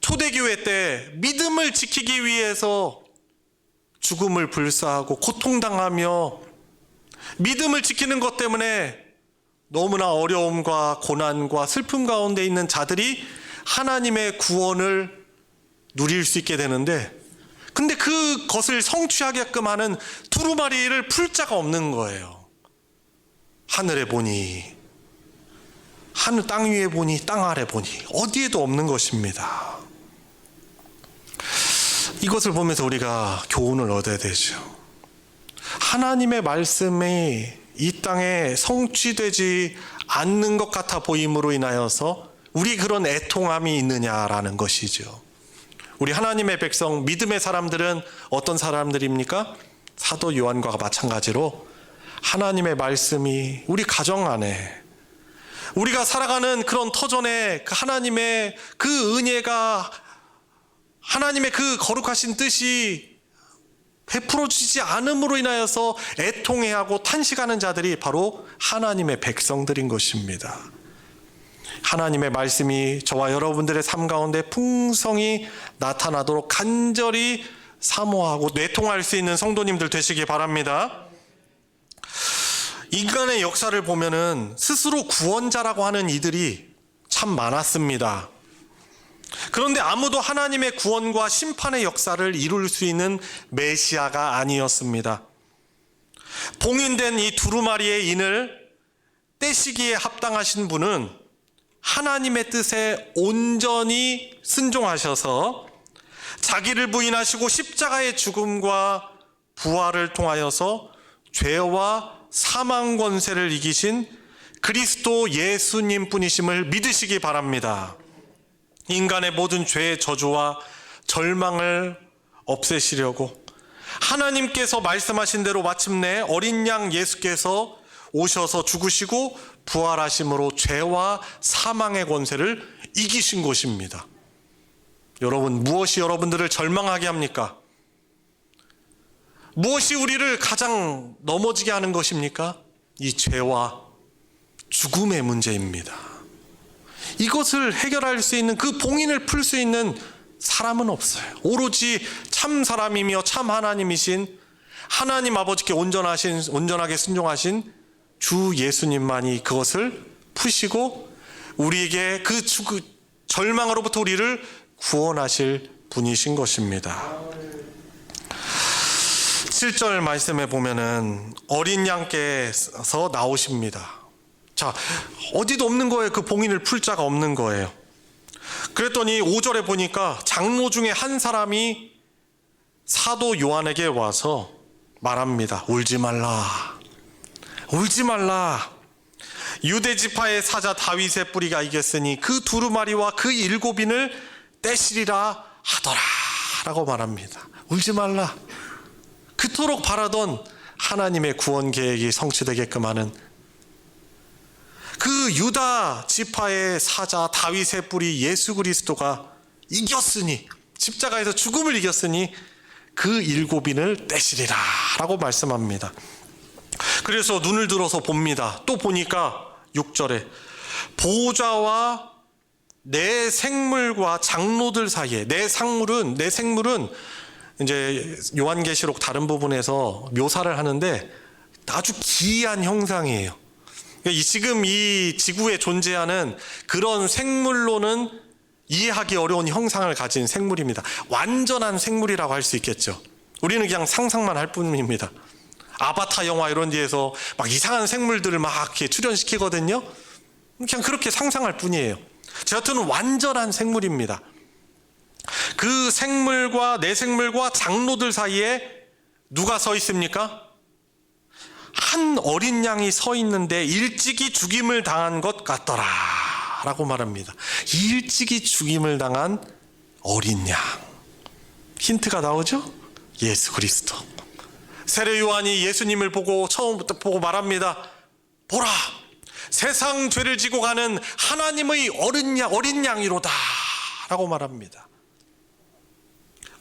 초대교회 때 믿음을 지키기 위해서 죽음을 불사하고 고통당하며 믿음을 지키는 것 때문에 너무나 어려움과 고난과 슬픔 가운데 있는 자들이 하나님의 구원을 누릴 수 있게 되는데, 근데 그것을 성취하게끔 하는 두루마리를 풀 자가 없는 거예요. 하늘에 보니, 땅 위에 보니, 땅 아래 보니 어디에도 없는 것입니다. 이것을 보면서 우리가 교훈을 얻어야 되죠. 하나님의 말씀이 이 땅에 성취되지 않는 것 같아 보임으로 인하여서 우리 그런 애통함이 있느냐라는 것이죠. 우리 하나님의 백성, 믿음의 사람들은 어떤 사람들입니까? 사도 요한과 마찬가지로 하나님의 말씀이 우리 가정 안에, 우리가 살아가는 그런 터전에 그 하나님의 그 은혜가, 하나님의 그 거룩하신 뜻이 베풀어지지 않음으로 인하여서 애통해하고 탄식하는 자들이 바로 하나님의 백성들인 것입니다. 하나님의 말씀이 저와 여러분들의 삶 가운데 풍성히 나타나도록 간절히 사모하고 내통할 수 있는 성도님들 되시기 바랍니다. 인간의 역사를 보면은 스스로 구원자라고 하는 이들이 참 많았습니다. 그런데 아무도 하나님의 구원과 심판의 역사를 이룰 수 있는 메시아가 아니었습니다. 봉인된 이 두루마리의 인을 떼시기에 합당하신 분은 하나님의 뜻에 온전히 순종하셔서 자기를 부인하시고 십자가의 죽음과 부활을 통하여서 죄와 사망 권세를 이기신 그리스도 예수님 뿐이심을 믿으시기 바랍니다. 인간의 모든 죄의 저주와 절망을 없애시려고 하나님께서 말씀하신 대로 마침내 어린 양 예수께서 오셔서 죽으시고 부활하심으로 죄와 사망의 권세를 이기신 것입니다. 여러분, 무엇이 여러분들을 절망하게 합니까? 무엇이 우리를 가장 넘어지게 하는 것입니까? 이 죄와 죽음의 문제입니다. 이것을 해결할 수 있는, 그 봉인을 풀 수 있는 사람은 없어요. 오로지 참 사람이며 참 하나님이신 하나님 아버지께 온전하게 순종하신 주 예수님만이 그것을 푸시고 우리에게 그 절망으로부터 우리를 구원하실 분이신 것입니다. 7절 말씀에 보면은 어린 양께서 나오십니다. 자, 어디도 없는 거예요. 그 봉인을 풀 자가 없는 거예요. 그랬더니 5절에 보니까 장로 중에 한 사람이 사도 요한에게 와서 말합니다. 울지 말라. 울지 말라. 유대 지파의 사자 다윗의 뿌리가 이겼으니 그 두루마리와 그 7인을 떼시리라 하더라 라고 말합니다. 울지 말라. 그토록 바라던 하나님의 구원 계획이 성취되게끔 하는 그 유다 지파의 사자 다윗의 뿌리 예수 그리스도가 이겼으니, 십자가에서 죽음을 이겼으니 그 7인을 떼시리라 라고 말씀합니다. 그래서 눈을 들어서 봅니다. 또 보니까 6절에 보좌와 내 생물과 장로들 사이에, 내 생물은 이제 요한계시록 다른 부분에서 묘사를 하는데 아주 기이한 형상이에요. 지금 이 지구에 존재하는 그런 생물로는 이해하기 어려운 형상을 가진 생물입니다. 완전한 생물이라고 할 수 있겠죠. 우리는 그냥 상상만 할 뿐입니다. 아바타 영화 이런 데에서 막 이상한 생물들을 막 이렇게 출연시키거든요. 그냥 그렇게 상상할 뿐이에요. 여하튼 완전한 생물입니다. 그 생물과 내 생물과 장로들 사이에 누가 서 있습니까? 한 어린 양이 서 있는데 일찍이 죽임을 당한 것 같더라 라고 말합니다. 일찍이 죽임을 당한 어린 양. 힌트가 나오죠? 예수 그리스도. 세례 요한이 예수님을 보고 처음부터 보고 말합니다. 보라, 세상 죄를 지고 가는 하나님의 어린 양이로다 라고 말합니다.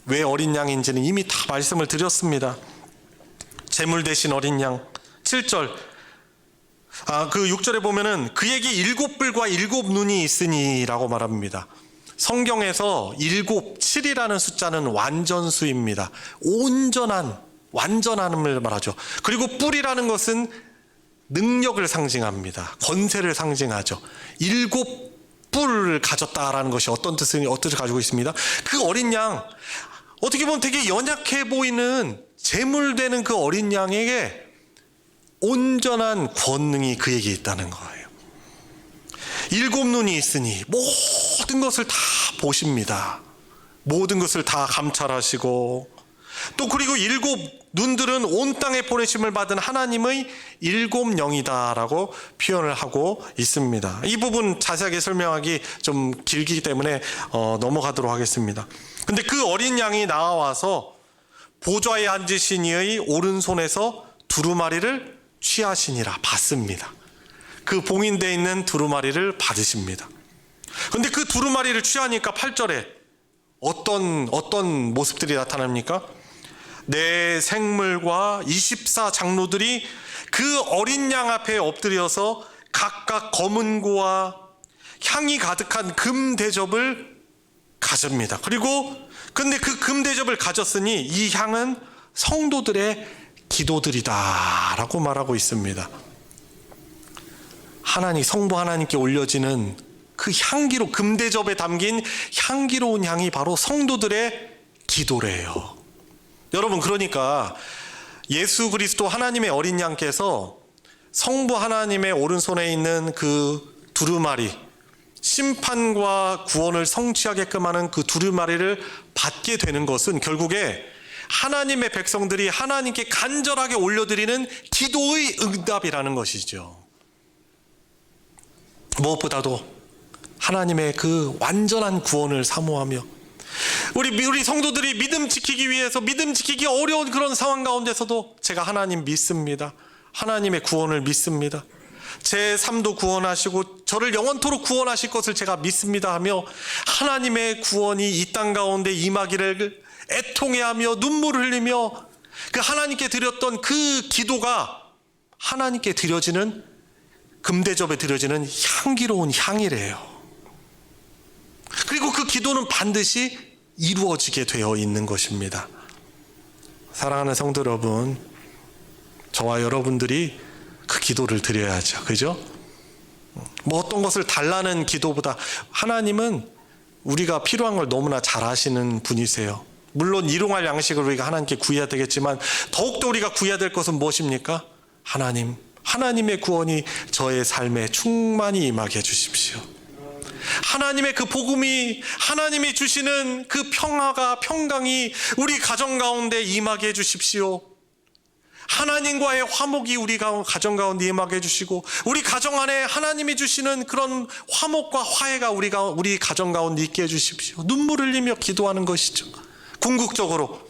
왜 어린 양인지는 이미 다 말씀을 드렸습니다. 제물 대신 어린 양. 7절, 그 6절에 보면은 그에게 7뿔과 7눈이 있으니 라고 말합니다. 성경에서 7, 7이라는 숫자는 완전수입니다. 완전함을 말하죠. 그리고 뿔이라는 것은 능력을 상징합니다. 권세를 상징하죠. 7뿔을 가졌다라는 것이 어떤 뜻을 가지고 있습니다. 그 어린 양, 어떻게 보면 되게 연약해 보이는 제물되는 그 어린 양에게 온전한 권능이 그에게 있다는 거예요. 7눈이 있으니 모든 것을 다 보십니다. 모든 것을 다 감찰하시고, 또 그리고 7눈들은 온 땅에 보내심을 받은 하나님의 7영이다라고 표현을 하고 있습니다. 이 부분 자세하게 설명하기 좀 길기 때문에 넘어가도록 하겠습니다. 근데 그 어린 양이 나와서 보좌에 앉으신 이의 오른손에서 두루마리를 취하시니라, 받습니다. 그 봉인되어 있는 두루마리를 받으십니다. 근데 그 두루마리를 취하니까 8절에 어떤 모습들이 나타납니까? 내 생물과 24장로들이 그 어린 양 앞에 엎드려서 각각 검은 고와 향이 가득한 금 대접을 가집니다. 근데 그 금 대접을 가졌으니 이 향은 성도들의 기도들이다 라고 말하고 있습니다. 성부 하나님께 올려지는 그 향기로, 금대접에 담긴 향기로운 향이 바로 성도들의 기도래요. 여러분, 그러니까 예수 그리스도 하나님의 어린 양께서 성부 하나님의 오른손에 있는 그 두루마리, 심판과 구원을 성취하게끔 하는 그 두루마리를 받게 되는 것은 결국에 하나님의 백성들이 하나님께 간절하게 올려드리는 기도의 응답이라는 것이죠. 무엇보다도 하나님의 그 완전한 구원을 사모하며 우리 성도들이 믿음 지키기 위해서 믿음 지키기 어려운 그런 상황 가운데서도 제가 하나님 믿습니다. 하나님의 구원을 믿습니다. 제 삶도 구원하시고 저를 영원토록 구원하실 것을 제가 믿습니다 하며 하나님의 구원이 이 땅 가운데 임하기를 애통해하며 눈물을 흘리며 그 하나님께 드렸던 그 기도가 하나님께 드려지는 금대접에 드려지는 향기로운 향이래요. 그리고 그 기도는 반드시 이루어지게 되어 있는 것입니다. 사랑하는 성도 여러분, 저와 여러분들이 그 기도를 드려야죠. 그죠? 뭐 어떤 것을 달라는 기도보다 하나님은 우리가 필요한 걸 너무나 잘 아시는 분이세요. 물론 일용할 양식을 우리가 하나님께 구해야 되겠지만 더욱더 우리가 구해야 될 것은 무엇입니까? 하나님의 구원이 저의 삶에 충만히 임하게 해주십시오. 하나님의 그 복음이, 하나님이 주시는 그 평강이 우리 가정 가운데 임하게 해주십시오. 하나님과의 화목이 우리 가정 가운데 임하게 해주시고 우리 가정 안에 하나님이 주시는 그런 화목과 화해가 우리 가정 가운데 있게 해주십시오. 눈물 흘리며 기도하는 것이죠. 궁극적으로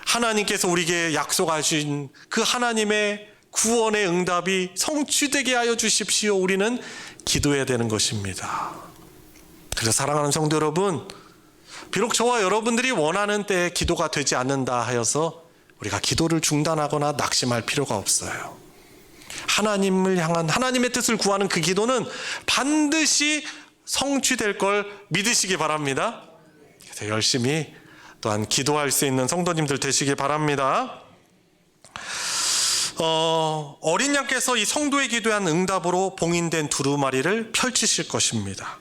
하나님께서 우리에게 약속하신 그 하나님의 구원의 응답이 성취되게 하여 주십시오. 우리는 기도해야 되는 것입니다. 그래서 사랑하는 성도 여러분, 비록 저와 여러분들이 원하는 때에 기도가 되지 않는다 하여서 우리가 기도를 중단하거나 낙심할 필요가 없어요. 하나님을 향한 하나님의 뜻을 구하는 그 기도는 반드시 성취될 걸 믿으시기 바랍니다. 그래서 열심히 또한 기도할 수 있는 성도님들 되시기 바랍니다. 어린 양께서 이 성도의 기도한 응답으로 봉인된 두루마리를 펼치실 것입니다.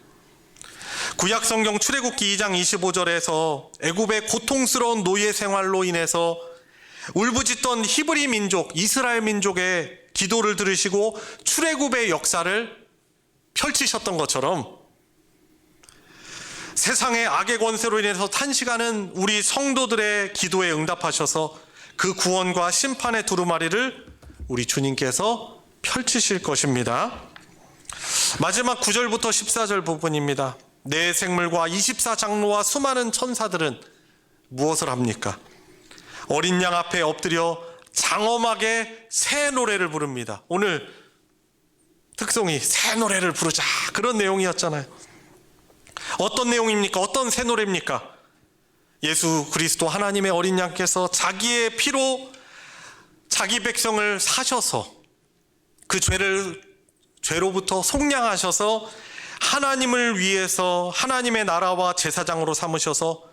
구약 성경 출애굽기 2장 25절에서 애굽의 고통스러운 노예 생활로 인해서 울부짖던 히브리 민족, 이스라엘 민족의 기도를 들으시고 출애굽의 역사를 펼치셨던 것처럼 세상의 악의 권세로 인해서 탄식하는 우리 성도들의 기도에 응답하셔서 그 구원과 심판의 두루마리를 우리 주님께서 펼치실 것입니다. 마지막 9절부터 14절 부분입니다. 내 생물과 24장로와 수많은 천사들은 무엇을 합니까? 어린 양 앞에 엎드려 장엄하게 새 노래를 부릅니다. 오늘 특송이 새 노래를 부르자, 그런 내용이었잖아요. 어떤 내용입니까? 어떤 새 노래입니까? 예수 그리스도 하나님의 어린 양께서 자기의 피로 자기 백성을 사셔서 그 죄로부터 속량하셔서 하나님을 위해서 하나님의 나라와 제사장으로 삼으셔서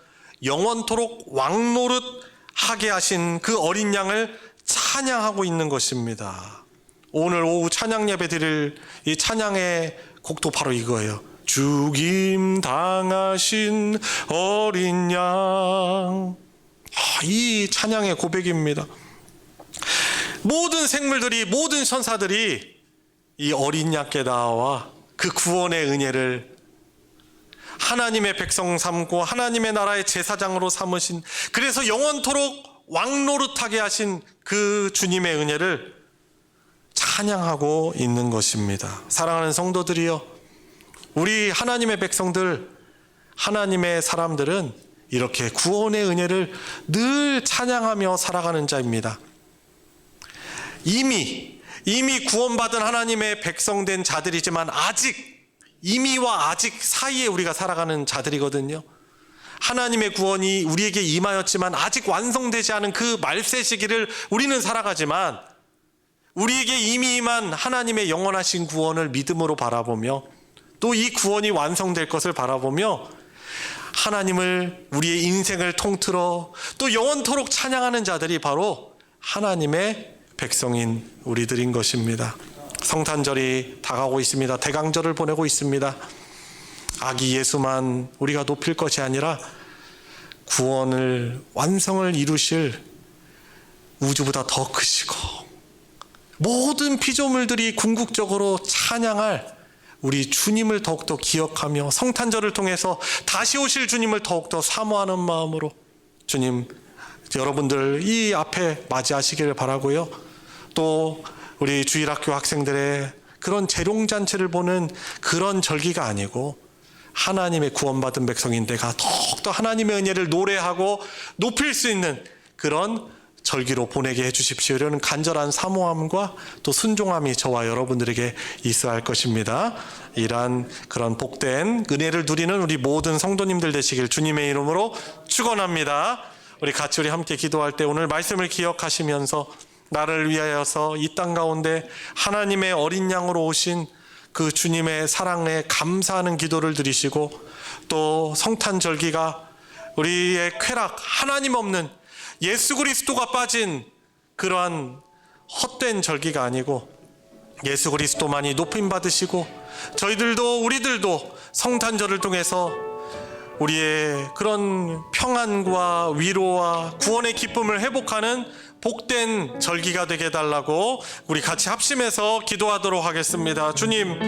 영원토록 왕노릇하게 하신 그 어린 양을 찬양하고 있는 것입니다. 오늘 오후 찬양 예배 드릴 이 찬양의 곡도 바로 이거예요. 죽임 당하신 어린 양. 이 찬양의 고백입니다. 모든 생물들이, 모든 천사들이 이 어린 양께 나와 그 구원의 은혜를 하나님의 백성 삼고 하나님의 나라의 제사장으로 삼으신, 그래서 영원토록 왕노릇하게 하신 그 주님의 은혜를 찬양하고 있는 것입니다. 사랑하는 성도들이여, 우리 하나님의 백성들, 하나님의 사람들은 이렇게 구원의 은혜를 늘 찬양하며 살아가는 자입니다. 이미 구원받은 하나님의 백성된 자들이지만 이미와 아직 사이에 우리가 살아가는 자들이거든요. 하나님의 구원이 우리에게 임하였지만 아직 완성되지 않은 그 말세 시기를 우리는 살아가지만 우리에게 이미 임한 하나님의 영원하신 구원을 믿음으로 바라보며 또 이 구원이 완성될 것을 바라보며 하나님을, 우리의 인생을 통틀어 또 영원토록 찬양하는 자들이 바로 하나님의 백성인 우리들인 것입니다. 성탄절이 다가오고 있습니다. 대강절을 보내고 있습니다. 아기 예수만 우리가 높일 것이 아니라 구원을, 완성을 이루실 우주보다 더 크시고 모든 피조물들이 궁극적으로 찬양할 우리 주님을 더욱더 기억하며 성탄절을 통해서 다시 오실 주님을 더욱더 사모하는 마음으로 주님 여러분들 이 앞에 맞이하시기를 바라고요. 또 우리 주일학교 학생들의 그런 재롱잔치를 보는 그런 절기가 아니고 하나님의 구원받은 백성인데가 더욱더 하나님의 은혜를 노래하고 높일 수 있는 그런 절기로 보내게 해주십시오. 이런 간절한 사모함과 또 순종함이 저와 여러분들에게 있어야 할 것입니다. 이러한 그런 복된 은혜를 누리는 우리 모든 성도님들 되시길 주님의 이름으로 축원합니다. 우리 같이 함께 기도할 때 오늘 말씀을 기억하시면서 나를 위하여서 이 땅 가운데 하나님의 어린 양으로 오신 그 주님의 사랑에 감사하는 기도를 드리시고 또 성탄절기가 우리의 쾌락 하나님 없는 예수 그리스도가 빠진 그러한 헛된 절기가 아니고 예수 그리스도만이 높임 받으시고 저희들도 우리들도 성탄절을 통해서 우리의 그런 평안과 위로와 구원의 기쁨을 회복하는 복된 절기가 되게 해달라고 우리 같이 합심해서 기도하도록 하겠습니다. 주님의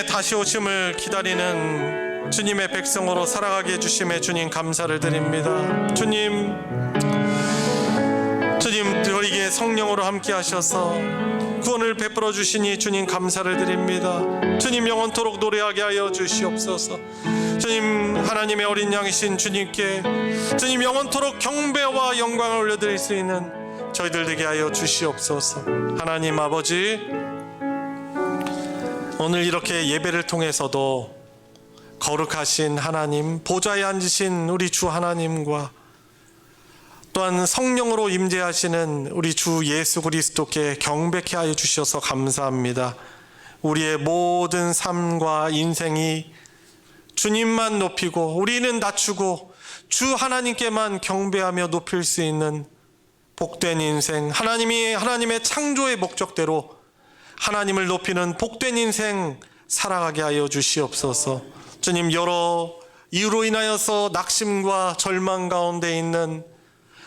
다시 오심을 기다리는 주님의 백성으로 살아가게 해주심에 주님 감사를 드립니다. 주님 저에게 성령으로 함께 하셔서 구원을 베풀어 주시니 주님 감사를 드립니다. 주님 영원토록 노래하게 하여 주시옵소서. 주님 하나님의 어린 양이신 주님께 주님 영원토록 경배와 영광을 올려드릴 수 있는 저희들 되게 하여 주시옵소서. 하나님 아버지 오늘 이렇게 예배를 통해서도 거룩하신 하나님 보좌에 앉으신 우리 주 하나님과 또한 성령으로 임재하시는 우리 주 예수 그리스도께 경배케 하여 주셔서 감사합니다. 우리의 모든 삶과 인생이 주님만 높이고 우리는 낮추고 주 하나님께만 경배하며 높일 수 있는 복된 인생, 하나님의 창조의 목적대로 하나님을 높이는 복된 인생 살아가게 하여 주시옵소서. 주님 여러 이유로 인하여서 낙심과 절망 가운데 있는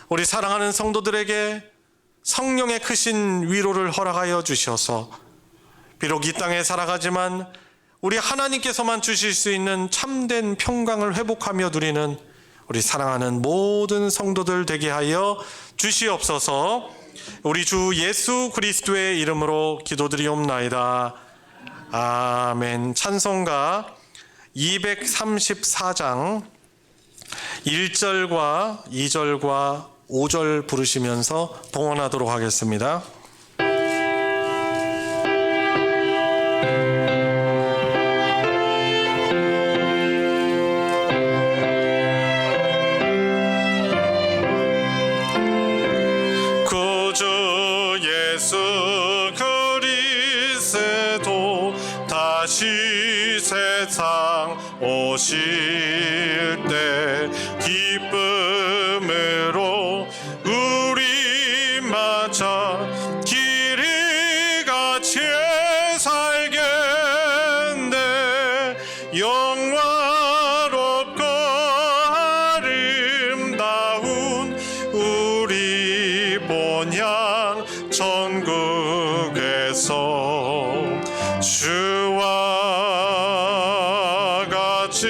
우리 사랑하는 성도들에게 성령의 크신 위로를 허락하여 주셔서 비록 이 땅에 살아가지만 우리 하나님께서만 주실 수 있는 참된 평강을 회복하며 누리는 우리 사랑하는 모든 성도들 되게 하여 주시옵소서. 우리 주 예수 그리스도의 이름으로 기도드리옵나이다. 아멘. 찬송가 234장 1절과 2절과 5절 부르시면서 봉헌하도록 하겠습니다. 구주 예수 그리스도 다시 세상 오실 때 기쁨으로 우리 맞아 길이 같이 살겠네. 영화롭고 아름다운 우리 본향 천국에서 주와 같이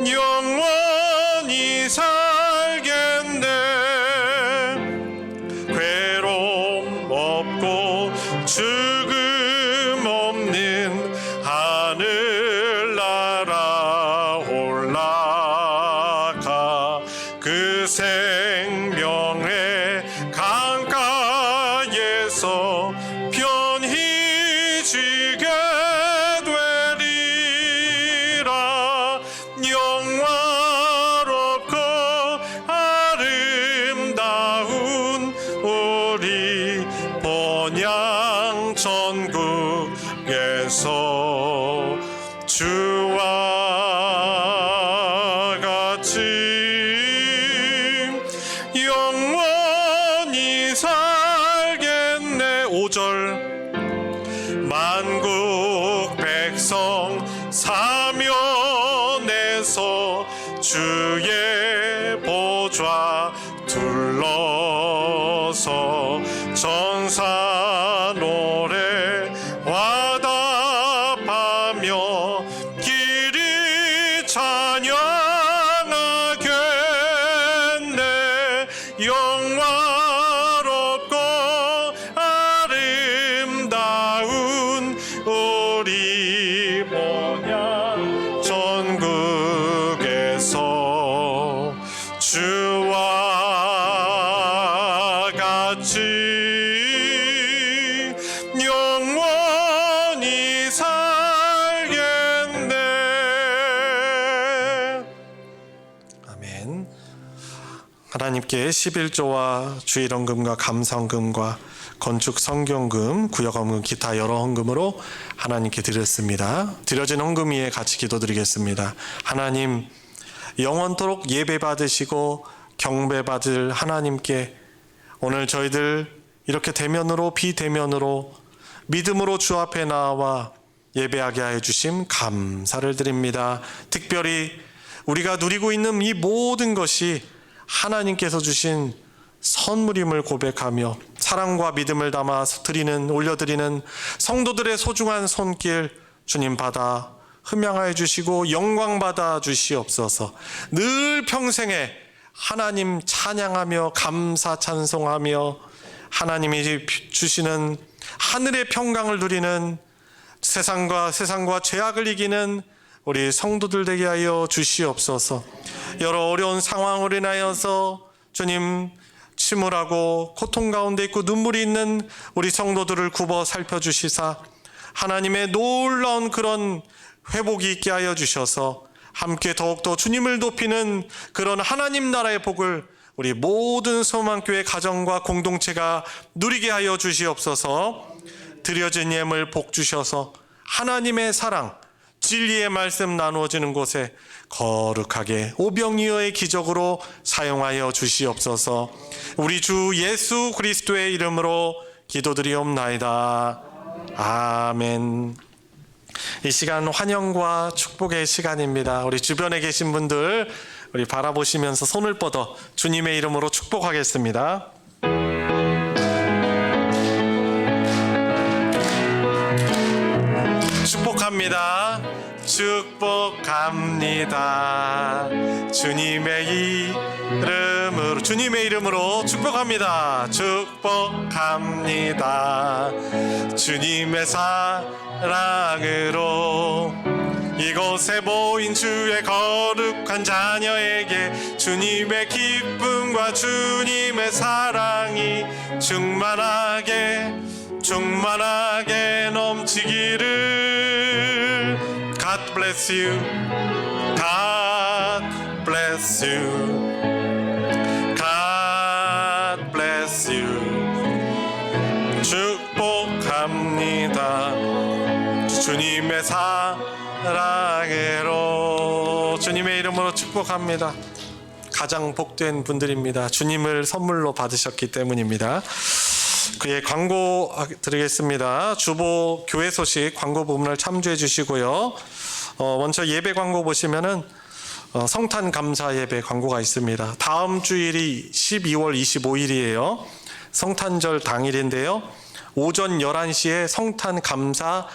영원히 살겠네. 괴로움 없고 죽음 없는 하늘나라 올라가 그 생명의 강가에서 편히 쉬게 되리라. 영화롭고 아름다운 우리 본향 천국에서 주와 같이 영원히 살겠네. 5절 만국 백성 사면에서 주의 복 보좌 둘러서 전사 노래 화답하며 길이 찬양하겠네. 영화롭고 아름다운 우리 본향 전국에서 주와 같이 영원히 살겠네. 아멘. 하나님께 11조와 주일헌금과 감사헌금과 건축 성경금, 구역헌금, 기타 여러 헌금으로 하나님께 드렸습니다. 드려진 헌금 위에 같이 기도드리겠습니다. 하나님, 영원토록 예배 받으시고 경배 받을 하나님께 오늘 저희들 이렇게 대면으로 비대면으로 믿음으로 주 앞에 나와 예배하게 하여 주심 감사를 드립니다. 특별히 우리가 누리고 있는 이 모든 것이 하나님께서 주신 선물임을 고백하며 사랑과 믿음을 담아 올려드리는 성도들의 소중한 손길 주님 받아 흠양하여 주시고 영광 받아 주시옵소서. 늘 평생에 하나님 찬양하며 감사 찬송하며 하나님이 주시는 하늘의 평강을 누리는 세상과 죄악을 이기는 우리 성도들 되게 하여 주시옵소서. 여러 어려운 상황으로 인하여서 주님 침울하고 고통 가운데 있고 눈물이 있는 우리 성도들을 굽어 살펴주시사 하나님의 놀라운 그런 회복이 있게 하여 주셔서 함께 더욱더 주님을 높이는 그런 하나님 나라의 복을 우리 모든 소망교회 가정과 공동체가 누리게 하여 주시옵소서. 드려진 예물 복 주셔서 하나님의 사랑 진리의 말씀 나누어지는 곳에 거룩하게 오병이어의 기적으로 사용하여 주시옵소서. 우리 주 예수 그리스도의 이름으로 기도드리옵나이다. 아멘. 이 시간 환영과 축복의 시간입니다. 우리 주변에 계신 분들 우리 바라보시면서 손을 뻗어 주님의 이름으로 축복하겠습니다. 축복합니다. 축복합니다. 주님의 이름으로 축복합니다. 축복합니다. 주님의 사랑으로 이곳에 모인 주의 거룩한 자녀에게 주님의 기쁨과 주님의 사랑이 충만하게 넘치기를. God bless you. God bless you. God bless you. 축복합니다. 주님의 사랑으로 주님의 이름으로 축복합니다. 가장 복된 분들입니다. 주님을 선물로 받으셨기 때문입니다. 그의 광고 드리겠습니다. 주보 교회 소식 광고 부분을 참조해 주시고요. 먼저 예배 광고 보시면은 성탄 감사 예배 광고가 있습니다. 다음 주일이 12월 25일이에요. 성탄절 당일인데요. 오전 11시에 성탄 감사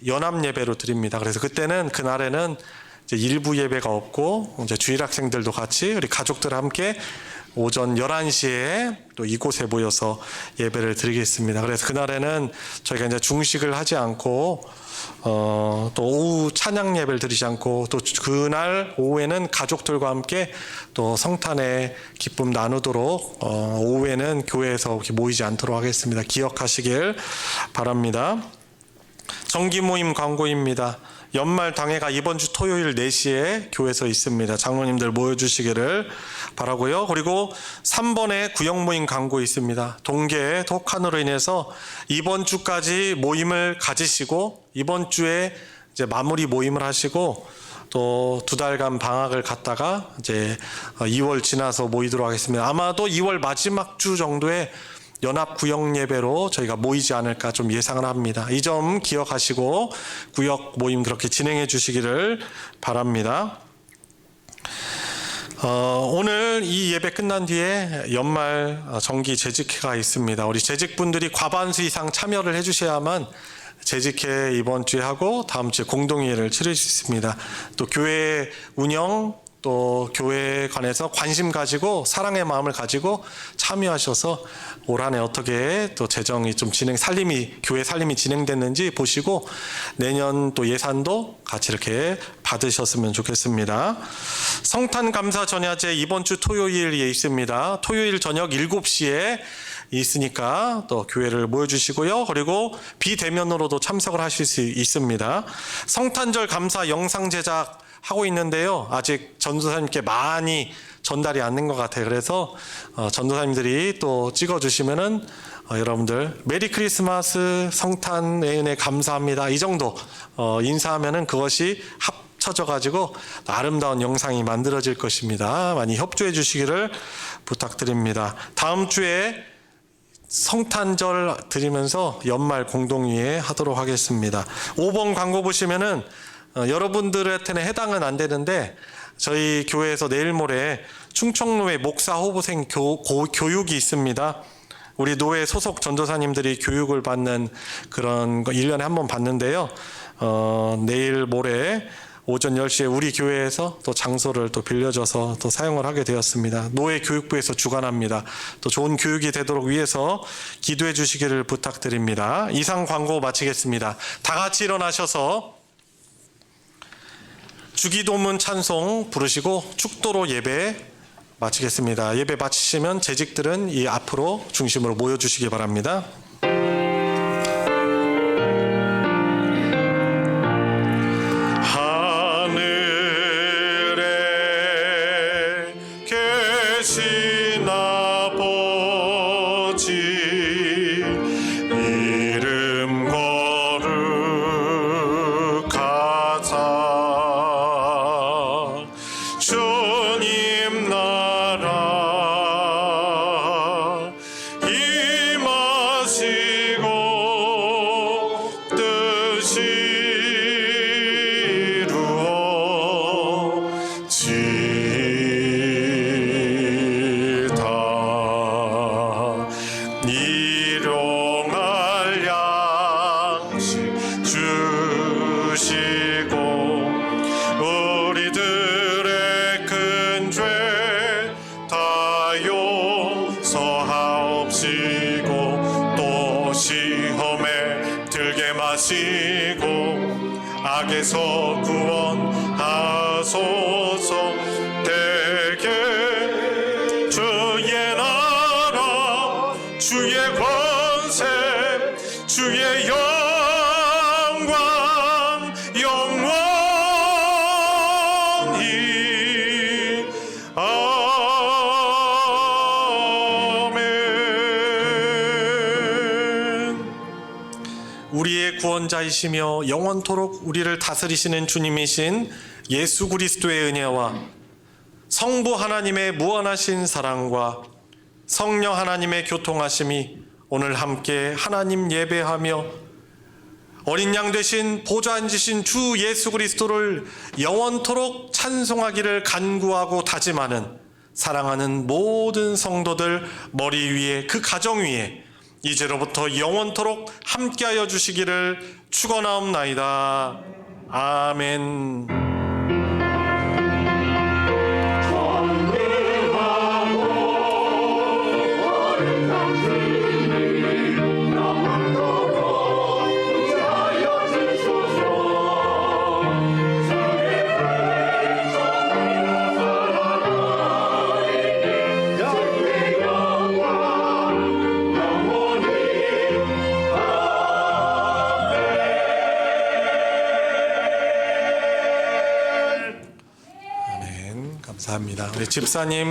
연합 예배로 드립니다. 그래서 그날에는 이제 일부 예배가 없고 이제 주일 학생들도 같이 우리 가족들 함께 오전 11시에 또 이곳에 모여서 예배를 드리겠습니다. 그래서 그날에는 저희가 이제 중식을 하지 않고 또 오후 찬양 예배를 드리지 않고 또 그날 오후에는 가족들과 함께 또 성탄의 기쁨 나누도록 오후에는 교회에서 이렇게 모이지 않도록 하겠습니다. 기억하시길 바랍니다. 정기 모임 광고입니다. 연말 당회가 이번 주 토요일 4시에 교회에서 있습니다. 장로님들 모여주시기를 바라고요. 그리고 3번에 구역 모임 광고 있습니다. 동계 독한으로 인해서 이번 주까지 모임을 가지시고 이번 주에 이제 마무리 모임을 하시고 또 2달간 방학을 갔다가 이제 2월 지나서 모이도록 하겠습니다. 아마도 2월 마지막 주 정도에 연합 구역 예배로 저희가 모이지 않을까 좀 예상을 합니다. 이 점 기억하시고 구역 모임 그렇게 진행해 주시기를 바랍니다. 오늘 이 예배 끝난 뒤에 연말 정기 재직회가 있습니다. 우리 재직분들이 과반수 이상 참여를 해주셔야만 재직회 이번 주에 하고 다음 주에 공동회의를 치를 수 있습니다. 또 교회 운영, 또 교회에 관해서 관심 가지고 사랑의 마음을 가지고 참여하셔서 올 한 해 어떻게 또 재정이 좀 교회 살림이 진행됐는지 보시고 내년 또 예산도 같이 이렇게 받으셨으면 좋겠습니다. 성탄 감사 전야제 이번 주 토요일에 있습니다. 토요일 저녁 7시에 있으니까 또 교회를 모여주시고요. 그리고 비대면으로도 참석을 하실 수 있습니다. 성탄절 감사 영상 제작 하고 있는데요. 아직 전도사님께 많이 전달이 안 된 것 같아요. 그래서 전도사님들이 또 찍어주시면은 여러분들 메리 크리스마스, 성탄의 은혜 감사합니다. 이 정도 인사하면은 그것이 합쳐져 가지고 아름다운 영상이 만들어질 것입니다. 많이 협조해 주시기를 부탁드립니다. 다음 주에 성탄절 드리면서 연말 공동회의 하도록 하겠습니다. 5번 광고 보시면은 여러분들한테는 해당은 안 되는데 저희 교회에서 내일 모레 충청노회 목사 후보생 교육이 있습니다. 우리 노회 소속 전도사님들이 교육을 받는 그런 거 1년에 한 번 받는데요. 내일 모레 오전 10시에 우리 교회에서 또 장소를 또 빌려줘서 또 사용을 하게 되었습니다. 노회 교육부에서 주관합니다. 또 좋은 교육이 되도록 위해서 기도해 주시기를 부탁드립니다. 이상 광고 마치겠습니다. 다 같이 일어나셔서 주기도문 찬송 부르시고 축도로 예배 마치겠습니다. 예배 마치시면 재직들은 이 앞으로 중심으로 모여주시기 바랍니다. 하늘에 계신 아버지 이름 거룩하사 주님 나라 임하시고 뜻이 이루어지다 일용할 양식 주시고 우리들의 큰 죄 다 용서하옵시고 또 시험에 들게 마시고 악에서 구원하소서. 대개 주의 나라 주의 권세 주의 영광 영원히 아멘. 우리의 구원자이시며 영원토록 우리를 다스리시는 주님이신 예수 그리스도의 은혜와 성부 하나님의 무한하신 사랑과 성령 하나님의 교통하심이 오늘 함께 하나님 예배하며 어린 양 되신 보좌 앉으신 주 예수 그리스도를 영원토록 찬송하기를 간구하고 다짐하는 사랑하는 모든 성도들 머리 위에 그 가정 위에 이제로부터 영원토록 함께하여 주시기를 축원하옵나이다. 아멘. 감사합니다. 우리 집사님